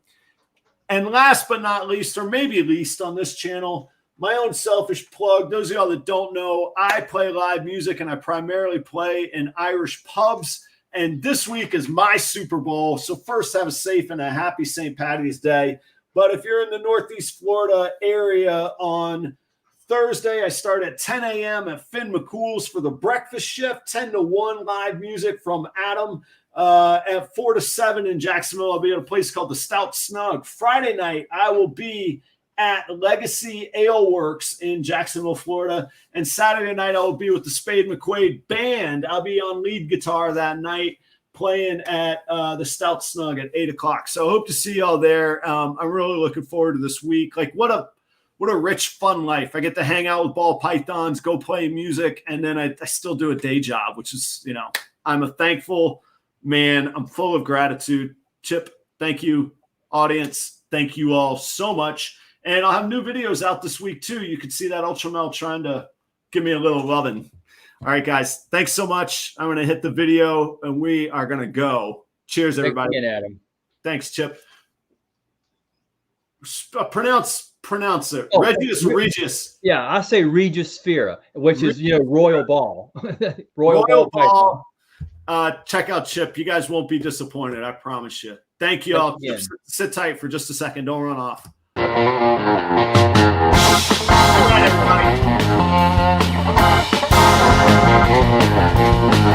S1: And last but not least, or maybe least on this channel, my own selfish plug. Those of y'all that don't know, I play live music, and I primarily play in Irish pubs And this week is my Super Bowl. So first, have a safe and a happy St. Patty's Day. But if you're in the Northeast Florida area on Thursday, I start at 10 a.m. at Finn McCool's for the breakfast shift, 10 to 1 live music from Adam. At 4 to 7 in Jacksonville, I'll be at a place called the Stout Snug. Friday night, I will be at Legacy Ale Works in Jacksonville, Florida. And Saturday night, I will be with the Spade McQuaid Band. I'll be on lead guitar that night, playing at the Stout Snug at 8 o'clock. So I hope to see y'all there. I'm really looking forward to this week. Like, what a rich, fun life. I get to hang out with ball pythons, go play music, and then I still do a day job, which is, I'm a thankful man. I'm full of gratitude. Chip, thank you. Audience, thank you all so much. And I'll have new videos out this week, too. You can see that Ultramel trying to give me a little loving. All right, guys. Thanks so much. I'm going to hit the video, and we are going to go. Cheers, everybody.
S2: Thanks again, Adam.
S1: Thanks, Chip. Pronounce it. Regius.
S2: Yeah, I say Regius Sphera, which is, royal ball.
S1: royal ball. Check out Chip. You guys won't be disappointed. I promise you. Thank you all. Chip, sit tight for just a second. Don't run off. All right, everybody.